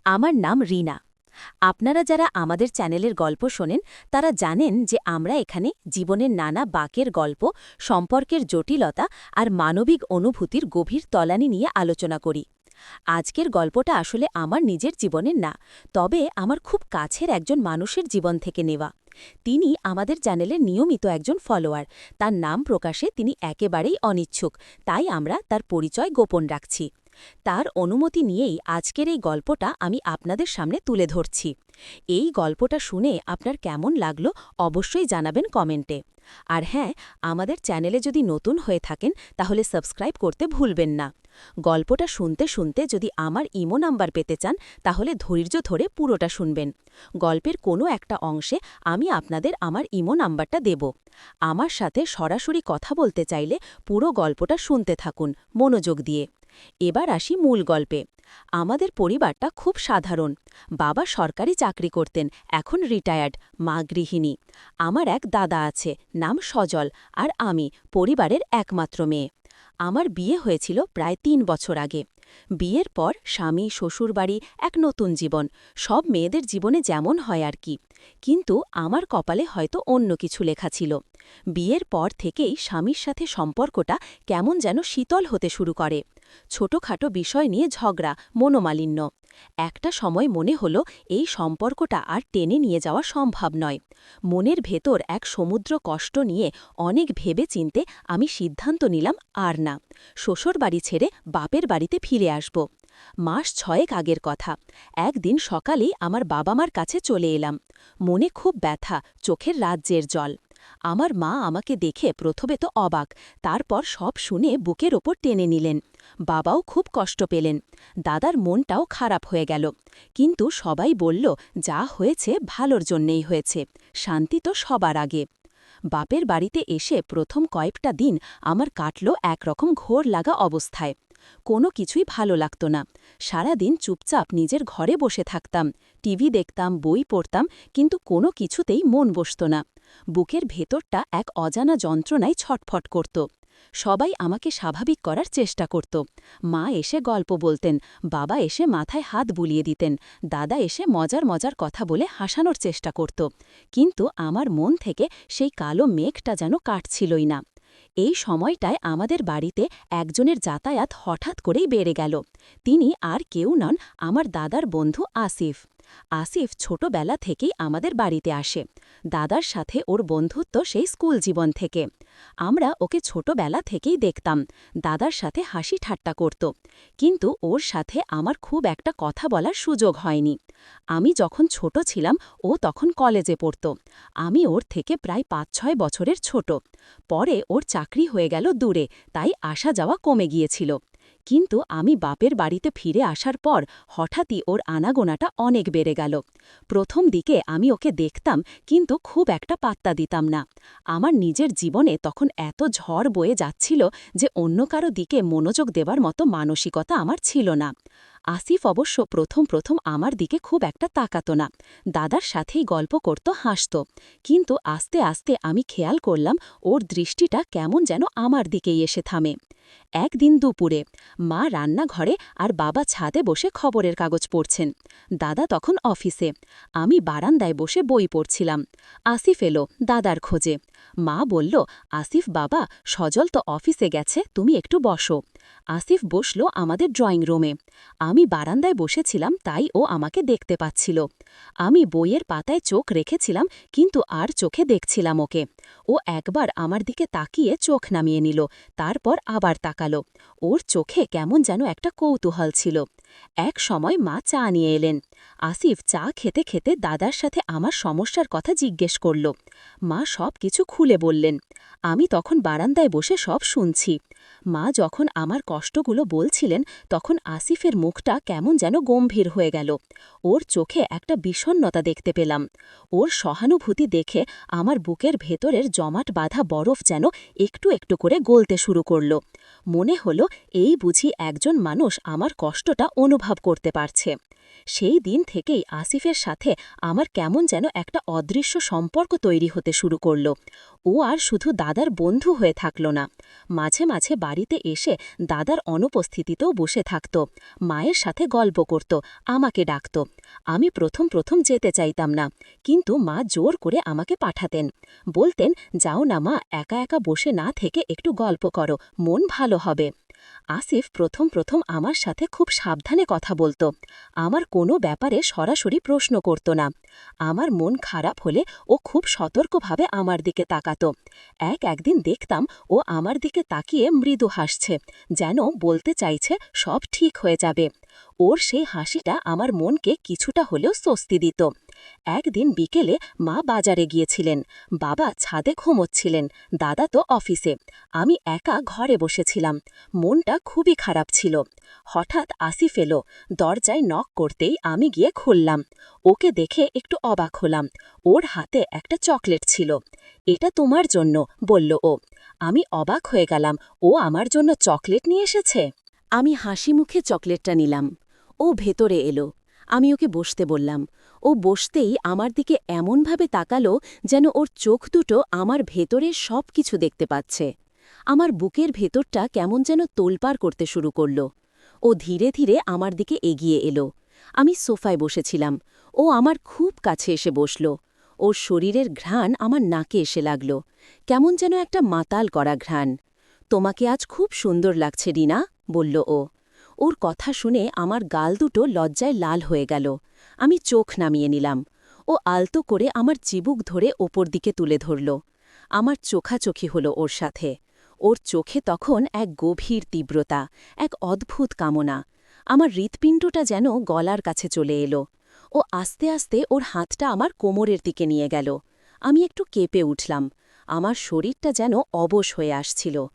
আমার নাম রিনা। আপনারা যারা আমাদের চ্যানেলের গল্প শোনেন তারা জানেন যে আমরা এখানে জীবনের নানা বাঁকের গল্প, সম্পর্কের জটিলতা আর মানবিক অনুভূতির গভীর তলানি নিয়ে আলোচনা করি। আজকের গল্পটা আসলে আমার নিজের জীবনের না, তবে আমার খুব কাছের একজন মানুষের জীবন থেকে নেওয়া। তিনি আমাদের চ্যানেলের নিয়মিত একজন ফলোয়ার। তার নাম প্রকাশে তিনি একেবারেই অনিচ্ছুক, তাই আমরা তার পরিচয় গোপন রাখছি। তার অনুমতি নিয়েই আজকের এই গল্পটা আমি আপনাদের সামনে তুলে ধরছি। এই গল্পটা শুনে আপনার কেমন লাগলো অবশ্যই জানাবেন কমেন্টে। আর হ্যাঁ, আমাদের চ্যানেলে যদি নতুন হয়ে থাকেন তাহলে সাবস্ক্রাইব করতে ভুলবেন না। গল্পটা শুনতে শুনতে যদি আমার ইমো নাম্বার পেতে চান তাহলে ধৈর্য ধরে পুরোটা শুনবেন। গল্পের কোনো একটা অংশে আমি আপনাদের আমার ইমো নাম্বারটা দেব। আমার সাথে সরাসরি কথা বলতে চাইলে পুরো গল্পটা শুনতে থাকুন মনোযোগ দিয়ে। এবার আসি মূল গল্পে। আমাদের পরিবারটা খুব সাধারণ। বাবা সরকারি চাকরি করতেন, এখন রিটায়ার্ড, মা গৃহিণী। আমার এক দাদা আছে, নাম সজল, আর আমি পরিবারের একমাত্র মেয়ে। আমার বিয়ে হয়েছিল প্রায় ৩ বছর আগে। বিয়ের পর স্বামী, শ্বশুরবাড়ি, এক নতুন জীবন, সব মেয়েদের জীবনে যেমন হয় আর কি। কিন্তু আমার কপালে হয়তো অন্য কিছু লেখা ছিল। বিয়ের পর থেকেই স্বামীর সাথে সম্পর্কটা কেমন যেন শীতল হতে শুরু করে। ছোটখাটো বিষয় নিয়ে ঝগড়া, মনোমালিন্য। একটা সময় মনে হলো এই সম্পর্কটা আর টেনে নিয়ে যাওয়া সম্ভব নয়। মনের ভেতর এক সমুদ্র কষ্ট নিয়ে অনেক ভেবে চিনতে আমি সিদ্ধান্ত নিলাম আর না, শ্বশুর বাড়ি ছেড়ে বাপের বাড়িতে ফিরে আসব। মাস ৬ আগের কথা। একদিন সকালেই আমার বাবা মার কাছে চলে এলাম। মনে খুব ব্যথা, চোখের রাজ্যের জল। আমার মা আমাকে দেখে প্রথমে তো অবাক, তারপর সব শুনে বুকের ওপর টেনে নিলেন। বাবাও খুব কষ্ট পেলেন। দাদার মনটাও খারাপ হয়ে গেল। কিন্তু সবাই বলল, যা হয়েছে ভালোর জন্যেই হয়েছে, শান্তি তো সবার আগে। বাপের বাড়িতে এসে প্রথম কয়েকটা দিন আমার কাটল একরকম ঘোর লাগা অবস্থায়। কোনো কিছুই ভালো লাগতো না। সারাদিন চুপচাপ নিজের ঘরে বসে থাকতাম, টিভি দেখতাম, বই পড়তাম, কিন্তু কোনো কিছুতেই মন বসত না। বুকের ভেতরটা এক অজানা যন্ত্রণায় ছটফট করত। সবাই আমাকে স্বাভাবিক করার চেষ্টা করত। মা এসে গল্প বলতেন, বাবা এসে মাথায় হাত বুলিয়ে দিতেন, দাদা এসে মজার মজার কথা বলে হাসানোর চেষ্টা করত। কিন্তু আমার মন থেকে সেই কালো মেঘটা যেন কাটছিলই না। এই সময়টায় আমাদের বাড়িতে একজনের যাতায়াত হঠাৎ করেই বেড়ে গেল। তিনি আর কেউ নন, আমার দাদার বন্ধু আসিফ। আসিফ ছোটবেলা থেকেই আমাদের বাড়িতে আসে। দাদার সাথে ওর বন্ধুত্ব সেই স্কুল জীবন থেকে। আমরা ওকে ছোটবেলা থেকেই দেখতাম, দাদার সাথে হাসি ঠাট্টা করত। কিন্তু ওর সাথে আমার খুব একটা কথা বলার সুযোগ হয়নি। আমি যখন ছোট ছিলাম ও তখন কলেজে পড়ত। আমি ওর থেকে প্রায় ৫-৬ বছরের ছোট। পরে ওর চাকরি হয়ে গেল দূরে, তাই আসা যাওয়া কমে গিয়েছিল। কিন্তু আমি বাপের বাড়িতে ফিরে আসার পর হঠাৎই ওর আনাগোনাটা অনেক বেড়ে গেল। প্রথম দিকে আমি ওকে দেখতাম, কিন্তু খুব একটা পাত্তা দিতাম না। আমার নিজের জীবনে তখন এত ঝড় বয়ে যাচ্ছিল যে অন্য কারো দিকে মনোযোগ দেবার মতো মানসিকতা আমার ছিল না। আসিফ অবশ্য প্রথম প্রথম আমার দিকে খুব একটা তাকাত না, দাদার সাথেই গল্প করত, হাসত। কিন্তু আস্তে আস্তে আমি খেয়াল করলাম ওর দৃষ্টিটা কেমন যেন আমার দিকেই এসে থামে। একদিন দুপুরে মা রান্নাঘরে আর বাবা ছাদে বসে খবরের কাগজ পড়ছেন। দাদা তখন অফিসে। আমি বারান্দায় বসে বই পড়ছিলাম। আসিফ এলো দাদার খোঁজে। মা বলল, আসিফ বাবা, সজল তো অফিসে গেছে, তুমি একটু বসো। আসিফ বসল আমাদের ড্রয়িং রুমে। আমি বারান্দায় বসেছিলাম, তাই ও আমাকে দেখতে পাচ্ছিল। আমি বইয়ের পাতায় চোখ রেখেছিলাম, কিন্তু আর চোখে দেখছিলাম ওকে। ও একবার আমার দিকে তাকিয়ে চোখ নামিয়ে নিল, তারপর আবার তাকালো। ওর চোখে কেমন যেন একটা কৌতূহল ছিল। এক সময় মা চা নিয়ে এলেন। আসিফ চা খেতে খেতে দাদার সাথে আমার সমস্যার কথা জিজ্ঞেস করল। মা সব কিছু খুলে বললেন। আমি তখন বারান্দায় বসে সব শুনছি। মা যখন আমার কষ্টগুলো বলছিলেন তখন আসিফের মুখটা কেমন যেন গম্ভীর হয়ে গেল। ওর চোখে একটা বিষণ্ণতা দেখতে পেলাম। ওর সহানুভূতি দেখে আমার বুকের ভেতরের জমাট বাঁধা বরফ যেন একটু একটু করে গলতে শুরু করল। মনে হলো এই বুঝি একজন মানুষ আমার কষ্টটা অনুভব করতে পারছে। সেই দিন থেকেই আসিফের সাথে আমার কেমন যেন একটা অদৃশ্য সম্পর্ক তৈরি হতে শুরু করল। ও আর শুধু দাদার বন্ধু হয়ে থাকল না, মাঝে মাঝে বাড়িতে এসে দাদার অনুপস্থিতিতেও বসে থাকত, মায়ের সাথে গল্প করত, আমাকে ডাকত। আমি প্রথম প্রথম যেতে চাইতাম না, কিন্তু মা জোর করে আমাকে পাঠাতেন। বলতেন, যাও না মা, একা একা বসে না থেকে একটু গল্প করো, মন ভালো হবে। আসিফ প্রথম প্রথম আমার সাথে খুব সাবধানে কথা বলতো, আমার কোনো ব্যাপারে সরাসরি প্রশ্ন করত না। আমার মন খারাপ হলে ও খুব সতর্কভাবে আমার দিকে তাকাত। একদিন দেখতাম ও আমার দিকে তাকিয়ে মৃদু হাসছে, যেন বলতে চাইছে সব ঠিক হয়ে যাবে। ওর সেই হাসিটা আমার মনকে কিছুটা হলেও স্বস্তি দিত। একদিন বিকেলে মা বাজারে গিয়েছিলেন, বাবা ছাদে ঘুমোচ্ছিলেন, দাদা তো অফিসে। আমি একা ঘরে বসেছিলাম, মনটা খুবই খারাপ ছিল। হঠাৎ আসিফ এলো, দরজায় নক করতেই আমি গিয়ে খুললাম। ওকে দেখে একটু অবাক হলাম। ওর হাতে একটা চকলেট ছিল। এটা তোমার জন্য, বলল ও। আমি অবাক হয়ে গেলাম, ও আমার জন্য চকলেট নিয়ে এসেছে। আমি হাসি মুখে চকলেটটা নিলাম। ও ভেতরে এলো। আমি ওকে বসতে বললাম। ও বসতেই আমার দিকে এমনভাবে তাকালো যেন ওর চোখ দুটো আমার ভেতরে সব কিছু দেখতে পাচ্ছে। আমার বুকের ভেতরটা কেমন যেন তোলপাড় করতে শুরু করল। ও ধীরে ধীরে আমার দিকে এগিয়ে এলো। আমি সোফায় বসেছিলাম, ও আমার খুব কাছে এসে বসল। ওর শরীরের ঘ্রাণ আমার নাকে এসে লাগল, কেমন যেন একটা মাতাল করা ঘ্রাণ। তোমাকে আজ খুব সুন্দর লাগছে রিনা, বলল ও। ওর কথা শুনে আমার গাল দুটো লজ্জায় লাল হয়ে গেল। আমি চোখ নামিয়ে নিলাম। ও আলতো করে আমার চিবুক ধরে ওপর দিকে তুলে ধরল। আমার চোখাচোখি হল ওর সাথে। ওর চোখে তখন এক গভীর তীব্রতা, এক অদ্ভুত কামনা। আমার হৃৎপিণ্ডটা যেন গলার কাছে চলে এলো। ও আস্তে আস্তে ওর হাতটা আমার কোমরের দিকে নিয়ে গেল। আমি একটু কেঁপে উঠলাম। আমার শরীরটা যেন অবশ হয়ে আসছিল।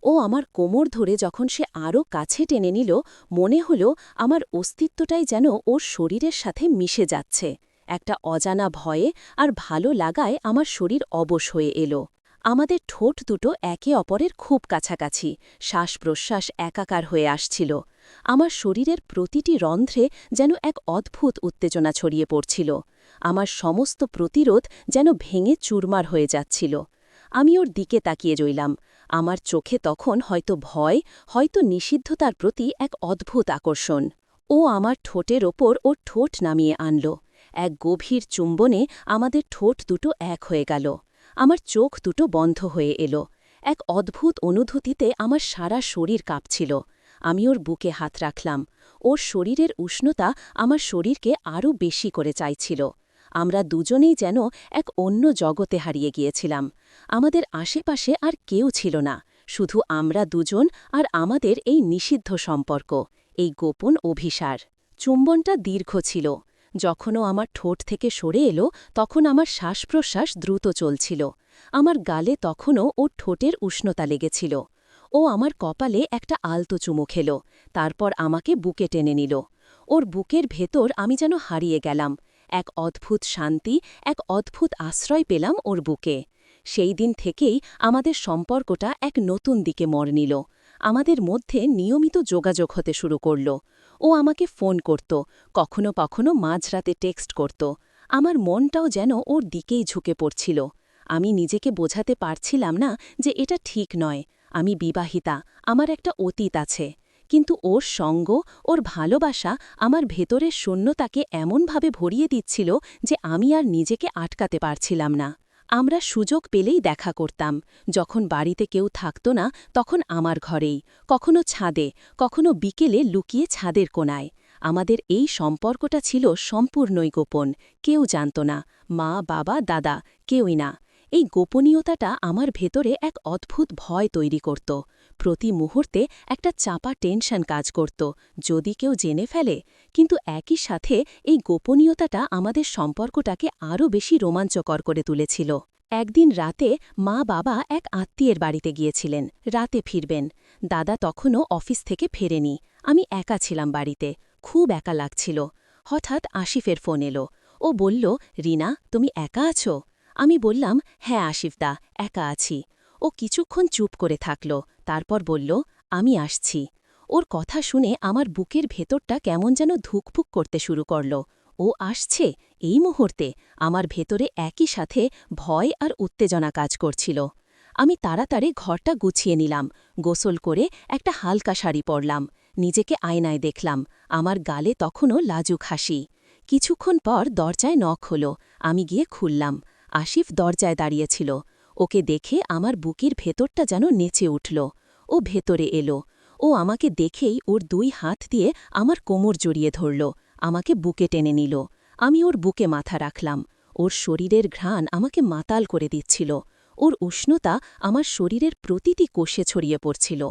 ও আমার কোমর ধরে যখন সে আরও কাছে টেনে নিল, মনে হল আমার অস্তিত্বটাই যেন ওর শরীরের সাথে মিশে যাচ্ছে। একটা অজানা ভয়ে আর ভালো লাগায় আমার শরীর অবশ হয়ে এলো। আমাদের ঠোঁট দুটো একে অপরের খুব কাছাকাছি, শ্বাস প্রশ্বাস একাকার হয়ে আসছিল। আমার শরীরের প্রতিটি রন্ধ্রে যেন এক অদ্ভুত উত্তেজনা ছড়িয়ে পড়ছিল। আমার সমস্ত প্রতিরোধ যেন ভেঙে চুরমার হয়ে যাচ্ছিল। আমি ওর দিকে তাকিয়ে রইলাম। আমার চোখে তখন হয়তো ভয়, হয়তো নিষিদ্ধতার প্রতি এক অদ্ভুত আকর্ষণ। ও আমার ঠোঁটের ওপর ওর ঠোঁট নামিয়ে আনল। এক গভীর চুম্বনে আমাদের ঠোঁট দুটো এক হয়ে গেল। আমার চোখ দুটো বন্ধ হয়ে এলো। এক অদ্ভুত অনুভূতিতে আমার সারা শরীর কাঁপছিল। আমি ওর বুকে হাত রাখলাম। ওর শরীরের উষ্ণতা আমার শরীরকে আরও বেশি করে চাইছিল। আমরা দুজনেই যেন এক অন্য জগতে হারিয়ে গিয়েছিলাম। আমাদের আশেপাশে আর কেউ ছিল না, শুধু আমরা দুজন আর আমাদের এই নিষিদ্ধ সম্পর্ক, এই গোপন অভিসার। চুম্বনটা দীর্ঘ ছিল। যখনও আমার ঠোঁট থেকে সরে এলো, তখন আমার শ্বাস-প্রশ্বাস দ্রুত চলছিল। আমার গালে তখনও ওর ঠোঁটের উষ্ণতা লেগেছিল। ও আমার কপালে একটা আলতো চুমু খেল, তারপর আমাকে বুকে টেনে নিল। ওর বুকের ভেতর আমি যেন হারিয়ে গেলাম। এক অদ্ভুত শান্তি, এক অদ্ভুত আশ্রয় পেলাম ওর বুকে। সেই দিন থেকেই আমাদের সম্পর্কটা এক নতুন দিকে মোড় নিল। আমাদের মধ্যে নিয়মিত যোগাযোগ হতে শুরু করল। ও আমাকে ফোন করত, কখনো কখনো মাঝরাতে টেক্সট করত। আমার মনটাও যেন ওর দিকেই ঝুঁকে পড়ছিল। আমি নিজেকে বোঝাতে পারছিলাম না যে এটা ঠিক নয়। আমি বিবাহিতা, আমার একটা অতীত আছে। কিন্তু ওর সঙ্গ, ওর ভালোবাসা আমার ভেতরের শূন্যতাকে এমনভাবে ভরিয়ে দিচ্ছিল যে আমি আর নিজেকে আটকাতে পারছিলাম না। আমরা সুযোগ পেলেই দেখা করতাম। যখন বাড়িতে কেউ থাকত না, তখন আমার ঘরেই, কখনো ছাদে, কখনো বিকেলে লুকিয়ে ছাদের কোণায়। আমাদের এই সম্পর্কটা ছিল সম্পূর্ণই গোপন, কেউ জানত না, মা, বাবা, দাদা, কেউই না। এই গোপনীয়তাটা আমার ভেতরে এক অদ্ভুত ভয় তৈরি করত। প্রতি মুহূর্তে একটা চাপা টেনশন কাজ করত, যদি কেউ জেনে ফেলে। কিন্তু একই সাথে এই গোপনীয়তাটা আমাদের সম্পর্কটাকে আরও বেশি রোমাঞ্চকর করে তুলেছিল। একদিন রাতে মা বাবা এক আত্মীয়ের বাড়িতে গিয়েছিলেন, রাতে ফিরবেন। দাদা তখনও অফিস থেকে ফেরেনি। আমি একা ছিলাম বাড়িতে, খুব একা লাগছিল। হঠাৎ আসিফের ফোন এলো। ও বলল, রিনা, তুমি একা আছো? আমি বললাম, হ্যাঁ আসিফদা, একা আছি। ও কিছুক্ষণ চুপ করে থাকল, তারপর বলল, আমি আসছি। ওর কথা শুনে আমার বুকের ভেতরটা কেমন যেন ধুকপুক করতে শুরু করল। ও আসছে, এই মুহূর্তে আমার ভেতরে একই সাথে ভয় আর উত্তেজনা কাজ করছিল। আমি তাড়াতাড়ি ঘরটা গুছিয়ে নিলাম, গোসল করে একটা হালকা শাড়ি পরলাম, নিজেকে আয়নায় দেখলাম। আমার গালে তখনও লাজুক হাসি। কিছুক্ষণ পর দরজায় নখ হলো, আমি গিয়ে খুললাম। আসিফ দরজায় দাঁড়িয়েছিল। ওকে দেখে আমার বুকের ভেতরটা যেন নেচে উঠল। ও ভেতরে এলো। ও আমাকে দেখেই ওর 2 হাত দিয়ে আমার কোমর জড়িয়ে ধরল, আমাকে বুকে টেনে নিল। আমি ওর বুকে মাথা রাখলাম। ওর শরীরের ঘ্রাণ আমাকে মাতাল করে দিচ্ছিল। ওর উষ্ণতা আমার শরীরের প্রতিটি কোষে ছড়িয়ে পড়ছিল।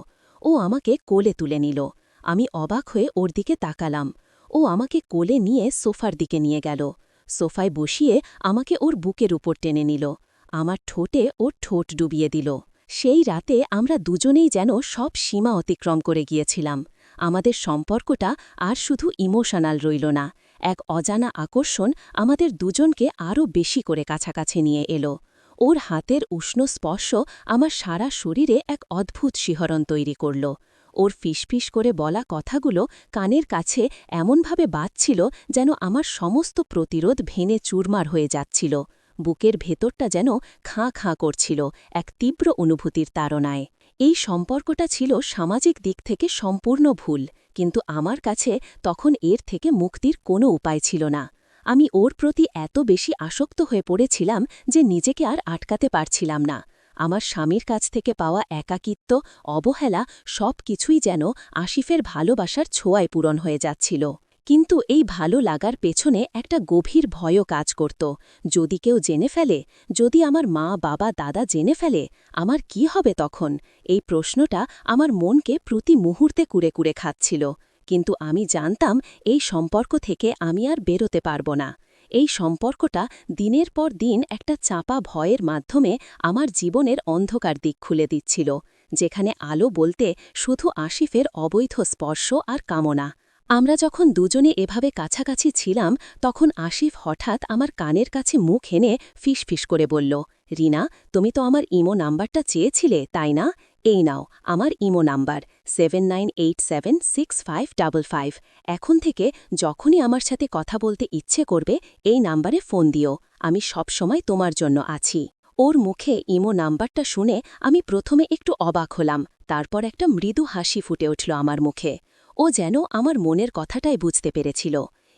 ও আমাকে কোলে তুলে নিল। আমি অবাক হয়ে ওর দিকে তাকালাম। ও আমাকে কোলে নিয়ে সোফার দিকে নিয়ে গেল। সোফায় বসিয়ে আমাকে ওর বুকের উপর টেনে নিল। আমার ঠোঁটে ওর ঠোঁট ডুবিয়ে দিল। সেই রাতে আমরা দুজনেই যেন সব সীমা অতিক্রম করে গিয়েছিলাম। আমাদের সম্পর্কটা আর শুধু ইমোশনাল রইল না, এক অজানা আকর্ষণ আমাদের দুজনকে আরও বেশি করে কাছাকাছি নিয়ে এলো। ওর হাতের উষ্ণ স্পর্শ আমার সারা শরীরে এক অদ্ভুত শিহরণ তৈরি করল। ওর ফিসফিস করে বলা কথাগুলো কানের কাছে এমনভাবে বাজছিল যেন আমার সমস্ত প্রতিরোধ ভেঙে চুরমার হয়ে যাচ্ছিল। বুকের ভেতরটা যেন খাঁ খাঁ করছিল এক তীব্র অনুভূতির তাড়নায়। এই সম্পর্কটা ছিল সামাজিক দিক থেকে সম্পূর্ণ ভুল, কিন্তু আমার কাছে তখন এর থেকে মুক্তির কোনো উপায় ছিল না। আমি ওর প্রতি এত বেশি আসক্ত হয়ে পড়েছিলাম যে নিজেকে আর আটকাতে পারছিলাম না। আমার স্বামীর কাছ থেকে পাওয়া একাকিত্ব, অবহেলা সব কিছুই যেন আসিফের ভালোবাসার ছোঁয়ায় পূরণ হয়ে যাচ্ছিল। কিন্তু এই ভালো লাগার পেছনে একটা গভীর ভয়ও কাজ করত। যদি কেউ জেনে ফেলে, যদি আমার মা, বাবা, দাদা জেনে ফেলে, আমার কি হবে তখন? এই প্রশ্নটা আমার মনকে প্রতি মুহূর্তে কুরে কুরে খাচ্ছিল। কিন্তু আমি জানতাম এই সম্পর্ক থেকে আমি আর বেরোতে পারব না। এই সম্পর্কটা দিনের পর দিন একটা চাপা ভয়ের মাধ্যমে আমার জীবনের অন্ধকার দিক খুলে দিচ্ছিল, যেখানে আলো বলতে শুধু আসিফের অবৈধ স্পর্শ আর কামনা। আমরা যখন দুজনে এভাবে কাছাকাছি ছিলাম, তখন আসিফ হঠাৎ আমার কানের কাছে মুখ এনে ফিসফিস করে বলল, রিনা, তুমি তো আমার ইমো নাম্বারটা চেয়েছিলে, তাই না? এই নাও আমার ইমো নাম্বার 79876555। এখন থেকে যখনই আমার সাথে কথা বলতে ইচ্ছে করবে এই নাম্বারে ফোন দিও, আমি সবসময় তোমার জন্য আছি। ওর মুখে ইমো নাম্বারটা শুনে আমি প্রথমে একটু অবাক হলাম, তারপর একটা মৃদু হাসি ফুটে উঠল আমার মুখে। ও যেন আমার মনের কথাটাই বুঝতে পেরেছিল।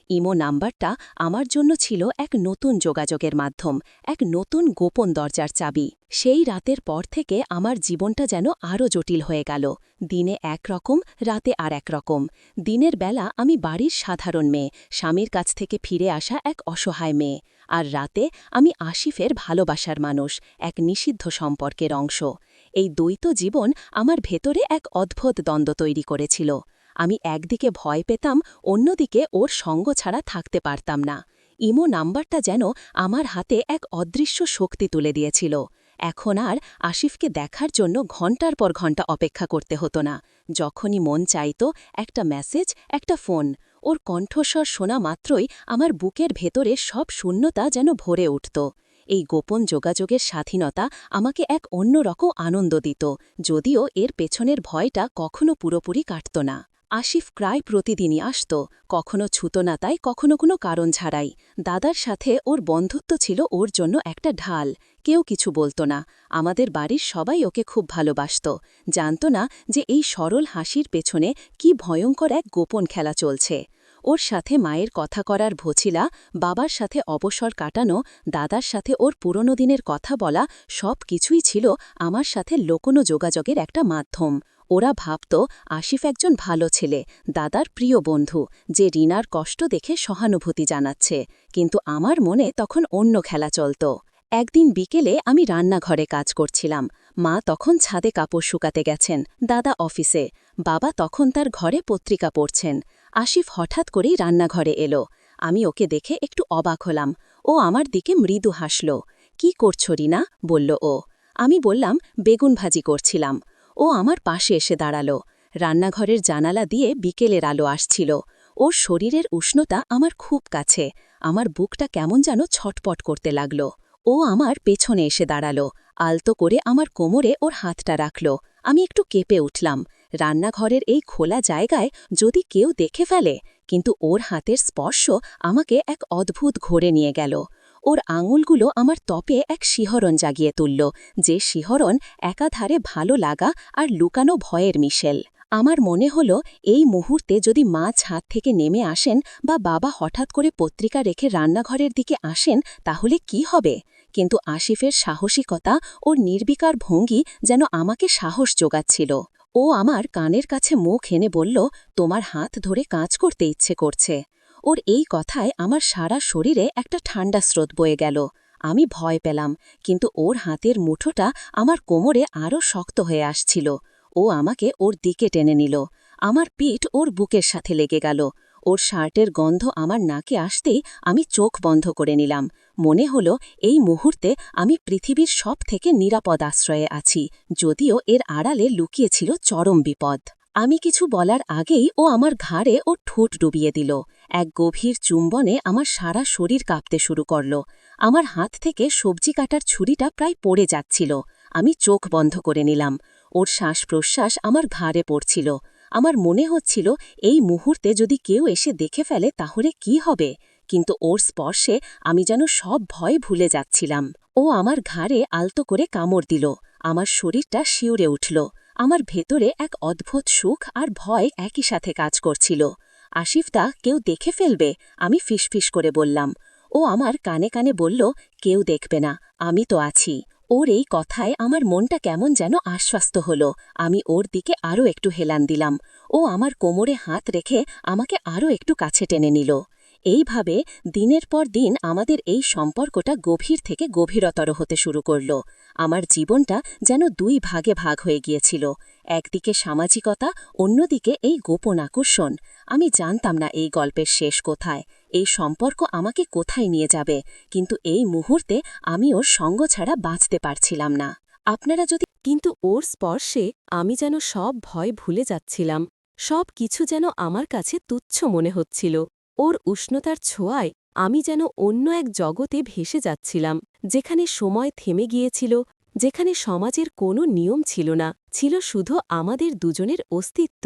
ইমো নাম্বারটা আমার জন্য ছিল এক নতুন যোগাযোগের মাধ্যম, এক নতুন গোপন দরজার চাবি। সেই রাতের পর থেকে আমার জীবনটা যেন আরও জটিল হয়ে গেল। দিনে একরকম, রাতে আর একরকম। দিনের বেলা আমি বাড়ির সাধারণ মেয়ে, স্বামীর কাছ থেকে ফিরে আসা এক অসহায় মেয়ে। আর রাতে আমি আসিফের ভালোবাসার মানুষ, এক নিষিদ্ধ সম্পর্কের অংশ। এই দ্বৈত জীবন আমার ভেতরে এক অদ্ভুত দ্বন্দ্ব তৈরি করেছিল। আমি একদিকে ভয় পেতাম, অন্যদিকে ওর সঙ্গ ছাড়া থাকতে পারতাম না। ইমো নাম্বারটা যেন আমার হাতে এক অদৃশ্য শক্তি তুলে দিয়েছিল। এখন আর আসিফকে দেখার জন্য ঘণ্টার পর ঘণ্টা অপেক্ষা করতে হতো না। যখনই মন চাইত, একটা মেসেজ, একটা ফোন। ওর কণ্ঠস্বর শোনা মাত্রই আমার বুকের ভেতরে সব শূন্যতা যেন ভরে উঠত। এই গোপন যোগাযোগের স্বাধীনতা আমাকে এক অন্যরকম আনন্দ দিত, যদিও এর পেছনের ভয়টা কখনো পুরোপুরি কাটত না। আসিফ প্রায় প্রতিদিনই আসত, কখনো ছুতোনাতায়, কখনো কোনো কারণ ছাড়াই। দাদার সাথে ওর বন্ধুত্ব ছিল ওর জন্য একটা ঢাল। কেউ কিছু বলতো না। আমাদের বাড়ির সবাই ওকে খুব ভালোবাসত, জানত না যে এই সরল হাসির পেছনে কি ভয়ঙ্কর এক গোপন খেলা চলছে। ওর সাথে মায়ের কথা করার ভছিলা, বাবার সাথে অবসর কাটানো, দাদার সাথে ওর পুরনো দিনের কথা বলা, সব কিছুই ছিল আমার সাথে লোকনো যোগাযোগের একটা মাধ্যম। ওরা ভাবত আসিফ একজন ভালো ছেলে, দাদার প্রিয় বন্ধু, যে রিনার কষ্ট দেখে সহানুভূতি জানাচ্ছে। কিন্তু আমার মনে তখন অন্য খেলা চলত। একদিন বিকেলে আমি রান্নাঘরে কাজ করছিলাম। মা তখন ছাদে কাপড় শুকাতে গেছেন, দাদা অফিসে। বাবা তখন তার ঘরে পত্রিকা পড়ছেন। আসিফ হঠাৎ করেই রান্নাঘরে এলো। আমি ওকে দেখে একটু অবাক হলাম। ও আমার দিকে মৃদু হাসল। কি করছো রিনা? বলল ও। আমি বললাম, বেগুন ভাজি করছিলাম। ও আমার পাশে এসে দাঁড়াল। রান্নাঘরের জানালা দিয়ে বিকেলের আলো আসছিল। ওর শরীরের উষ্ণতা আমার খুব কাছে। আমার বুকটা কেমন যেন ছটপট করতে লাগল। ও আমার পেছনে এসে দাঁড়াল, আলতো করে আমার কোমরে ওর হাতটা রাখল। আমি একটু কেঁপে উঠলাম। রান্নাঘরের এই খোলা জায়গায় যদি কেউ দেখে ফেলে, কিন্তু ওর হাতের স্পর্শ আমাকে এক অদ্ভুত ঘোরে নিয়ে গেল। ওর আঙুলগুলো আমার ত্বকে এক শিহরণ জাগিয়ে তুলল, যে শিহরণ একাধারে ভালো লাগা আর লুকানো ভয়ের মিশেল। আমার মনে হলো এই মুহূর্তে যদি মা ছাদ থেকে নেমে আসেন বা বাবা হঠাৎ করে পত্রিকা রেখে রান্নাঘরের দিকে আসেন তাহলে কি হবে। কিন্তু আসিফের সাহসিকতা ও নির্বিকার ভঙ্গি যেন আমাকে সাহস যোগাচ্ছিল। ও আমার কানের কাছে মুখ এনে বলল, তোমার হাত ধরে কাজ করতে ইচ্ছে করছে। ওর এই কথায় আমার সারা শরীরে একটা ঠান্ডা স্রোত বয়ে গেল। আমি ভয় পেলাম, কিন্তু ওর হাতের মুঠোটা আমার কোমরে আরও শক্ত হয়ে আসছিল। ও আমাকে ওর দিকে টেনে নিল। আমার পিঠ ওর বুকের সাথে লেগে গেল। ওর শার্টের গন্ধ আমার নাকে আসতেই আমি চোখ বন্ধ করে নিলাম। মনে হলো এই মুহূর্তে আমি পৃথিবীর সব থেকে নিরাপদ আশ্রয়ে আছি, যদিও এর আড়ালে লুকিয়েছিল চরম বিপদ। আমি কিছু বলার আগেই ও আমার ঘাড়ে ও ঠোঁট ডুবিয়ে দিল। এক গভীর চুম্বনে আমার সারা শরীর কাঁপতে শুরু করল। আমার হাত থেকে সবজি কাটার ছুরিটা প্রায় পড়ে যাচ্ছিল। আমি চোখ বন্ধ করে নিলাম। ওর শ্বাস-প্রশ্বাস আমার ঘাড়ে পড়ছিল। আমার মনে হচ্ছিল এই মুহূর্তে যদি কেউ এসে দেখে ফেলে তাহলে কি হবে, কিন্তু ওর স্পর্শে আমি যেন সব ভয় ভুলে যাচ্ছিলাম। ও আমার ঘাড়ে আলতো করে কামড় দিল। আমার শরীরটা শিউরে উঠল। আমার ভেতরে এক অদ্ভুত সুখ আর ভয় একই সাথে কাজ করছিল। আসিফদা, কেউ দেখে ফেলবে, আমি ফিসফিস করে বললাম। ও আমার কানে কানে বলল, কেউ দেখবে না, আমি তো আছি। ওর এই কথায় আমার মনটা কেমন যেন আশ্বস্ত হল। আমি ওর দিকে আরও একটু হেলান দিলাম। ও আমার কোমরে হাত রেখে আমাকে আরও একটু কাছে টেনে নিল। এইভাবে দিনের পর দিন আমাদের এই সম্পর্কটা গভীর থেকে গভীরতর হতে শুরু করল। আমার জীবনটা যেন দুই ভাগে ভাগ হয়ে গিয়েছিল, একদিকে সামাজিকতা, অন্যদিকে এই গোপন আকর্ষণ। আমি জানতাম না এই গল্পের শেষ কোথায়, এই সম্পর্ক আমাকে কোথায় নিয়ে যাবে, কিন্তু এই মুহূর্তে আমি ওর সঙ্গ ছাড়া বাঁচতে পারছিলাম না। আপনারা যদি কিন্তু ওর স্পর্শে আমি যেন সব ভয় ভুলে যাচ্ছিলাম। সব কিছু যেন আমার কাছে তুচ্ছ মনে হচ্ছিল। ওর উষ্ণতার ছোঁয়ায় আমি যেন অন্য এক জগতে ভেসে যাচ্ছিলাম, যেখানে সময় থেমে গিয়েছিল, যেখানে সমাজের কোনো নিয়ম ছিল না, ছিল শুধু আমাদের দুজনের অস্তিত্ব।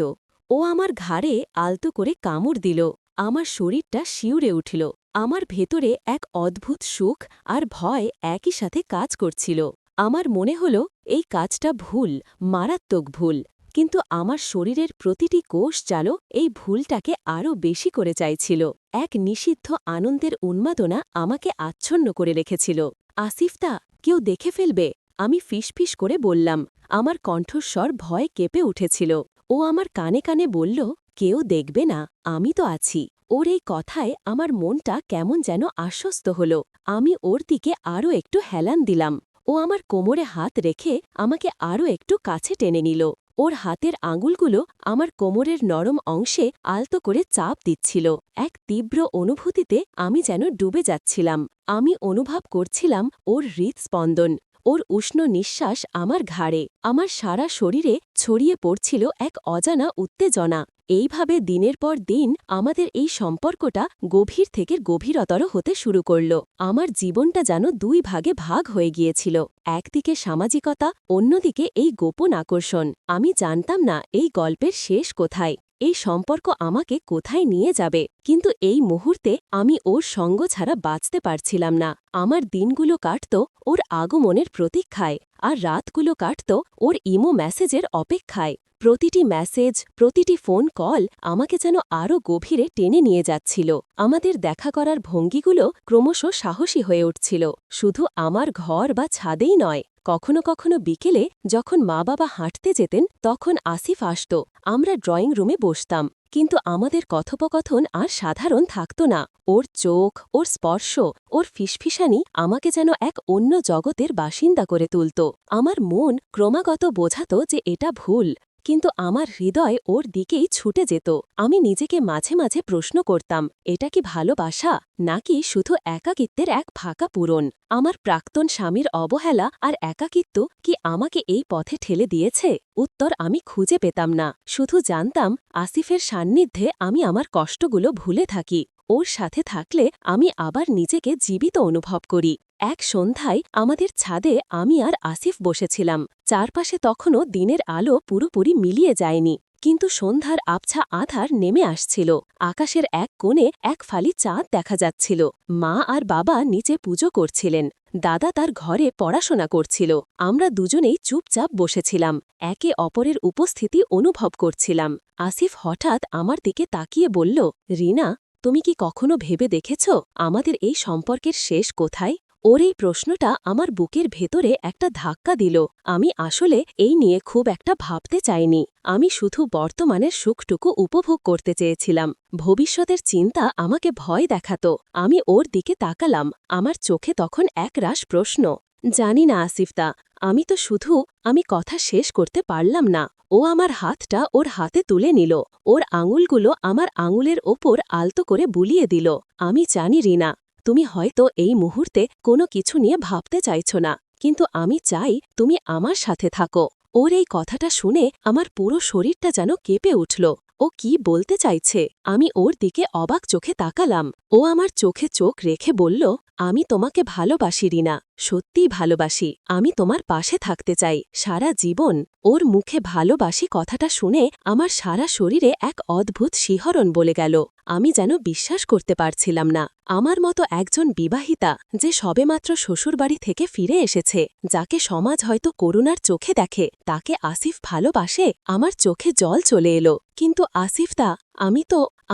ও আমার ঘাড়ে আলতো করে কামড় দিল। আমার শরীরটা শিউরে উঠল। আমার ভেতরে এক অদ্ভুত সুখ আর ভয় একই সাথে কাজ করছিল। আমার মনে হল এই কাজটা ভুল, মারাত্মক ভুল, কিন্তু আমার শরীরের প্রতিটি কোষ জালো এই ভুলটাকে আরও বেশি করে চাইছিল। এক নিষিদ্ধ আনন্দের উন্মাদনা আমাকে আচ্ছন্ন করে রেখেছিল। আসিফদা, কেউ দেখে ফেলবে, আমি ফিসফিস করে বললাম। আমার কণ্ঠস্বর ভয়ে কেঁপে উঠেছিল। ও আমার কানে কানে বলল, কেউ দেখবে না, আমি তো আছি। ওর এই কথায় আমার মনটা কেমন যেন আশ্বস্ত হল। আমি ওর দিকে আরও একটু হেলান দিলাম। ও আমার কোমরে হাত রেখে আমাকে আরও একটু কাছে টেনে নিল। ওর হাতের আঙুলগুলো আমার কোমরের নরম অংশে আলতো করে চাপ দিচ্ছিল। এক তীব্র অনুভূতিতে আমি যেন ডুবে যাচ্ছিলাম। আমি অনুভব করছিলাম ওর হৃৎস্পন্দন, ওর উষ্ণ নিঃশ্বাস আমার ঘাড়ে। আমার সারা শরীরে ছড়িয়ে পড়ছিল এক অজানা উত্তেজনা। এইভাবে দিনের পর দিন আমাদের এই সম্পর্কটা গভীর থেকে গভীরতর হতে শুরু করল। আমার জীবনটা যেন দুই ভাগে ভাগ হয়ে গিয়েছিল, একদিকে সামাজিকতা, অন্যদিকে এই গোপন আকর্ষণ। আমি জানতাম না এই গল্পের শেষ কোথায়, এই সম্পর্ক আমাকে কোথায় নিয়ে যাবে, কিন্তু এই মুহূর্তে আমি ওর সঙ্গ ছাড়া বাঁচতে পারছিলাম না। আমার দিনগুলো কাটত ওর আগমনের প্রতীক্ষায়, আর রাতগুলো কাটত ওর ইমো মেসেজের অপেক্ষায়। প্রতিটি মেসেজ, প্রতিটি ফোন কল আমাকে যেন আরও গভীরে টেনে নিয়ে যাচ্ছিল। আমাদের দেখা করার ভঙ্গিগুলো ক্রমশ সাহসী হয়ে উঠছিল, শুধু আমার ঘর বা ছাদেই নয়। কখনো কখনো বিকেলে যখন মা বাবা হাঁটতে যেতেন তখন আসিফ আসত। আমরা ড্রয়িং রুমে বসতাম, কিন্তু আমাদের কথোপকথন আর সাধারণ থাকত না। ওর চোখ, ওর স্পর্শ, ওর ফিসফিসানি আমাকে যেন এক অন্য জগতের বাসিন্দা করে তুলত। আমার মন ক্রমাগত বোঝাত যে এটা ভুল, কিন্তু আমার হৃদয় ওর দিকেই ছুটে যেত। আমি নিজেকে মাঝে মাঝে প্রশ্ন করতাম, এটা কি ভালোবাসা, নাকি শুধু একাকিত্বের এক ফাঁকা পূরণ? আমার প্রাক্তন স্বামীর অবহেলা আর একাকিত্ব কি আমাকে এই পথে ঠেলে দিয়েছে? উত্তর আমি খুঁজে পেতাম না, শুধু জানতাম আসিফের সান্নিধ্যে আমি আমার কষ্টগুলো ভুলে থাকি। ওর সাথে থাকলে আমি আবার নিজেকে জীবিত অনুভব করি। এক সন্ধ্যায় আমাদের ছাদে আমি আর আসিফ বসেছিলাম। চারপাশে তখনও দিনের আলো পুরোপুরি মিলিয়ে যায়নি, কিন্তু সন্ধ্যার আবছা আধার নেমে আসছিল। আকাশের এক কোণে এক ফালি চাঁদ দেখা যাচ্ছিল। মা আর বাবা নিচে পুজো করছিলেন, দাদা তার ঘরে পড়াশোনা করছিল। আমরা দুজনেই চুপচাপ বসেছিলাম, একে অপরের উপস্থিতি অনুভব করছিলাম। আসিফ হঠাৎ আমার দিকে তাকিয়ে বলল, রিনা, তুমি কি কখনো ভেবে দেখেছ আমাদের এই সম্পর্কের শেষ কোথায়? ওর এই প্রশ্নটা আমার বুকের ভেতরে একটা ধাক্কা দিল। আমি আসলে এই নিয়ে খুব একটা ভাবতে চাইনি। আমি শুধু বর্তমানের সুখটুকু উপভোগ করতে চেয়েছিলাম। ভবিষ্যতের চিন্তা আমাকে ভয় দেখাত। আমি ওর দিকে তাকালাম, আমার চোখে তখন একরাশ প্রশ্ন। জানি না আসিফদা, আমি কথা শেষ করতে পারলাম না। ও আমার হাতটা ওর হাতে তুলে নিল, ওর আঙুলগুলো আমার আঙুলের ওপর আলতো করে বুলিয়ে দিল। আমি জানি রিনা, তুমি হয়তো এই মুহূর্তে কোনো কিছু নিয়ে ভাবতে চাইছ না, কিন্তু আমি চাই তুমি আমার সাথে থাকো। ওর এই কথাটা শুনে আমার পুরো শরীরটা যেন কেঁপে উঠল। ও কি বলতে চাইছে? আমি ওর দিকে অবাক চোখে তাকালাম। ও আমার চোখে চোখ রেখে বলল, আমি তোমাকে ভালোবাসি রিনা, সত্যিই ভালোবাসি। আমি তোমার পাশে থাকতে চাই সারা জীবন। ওর মুখে ভালোবাসি কথাটা শুনে আমার সারা শরীরে এক অদ্ভুত শিহরণ বলে গেল। আমি যেন বিশ্বাস করতে পারছিলাম না। আমার মতো একজন বিবাহিতা, যে সবেমাত্র শ্বশুরবাড়ি থেকে ফিরে এসেছে, যাকে সমাজ হয়তো করুণার চোখে দেখে, তাকে আসিফ ভালোবাসে। আমার চোখে জল চলে এলো। কিন্তু আসিফদা,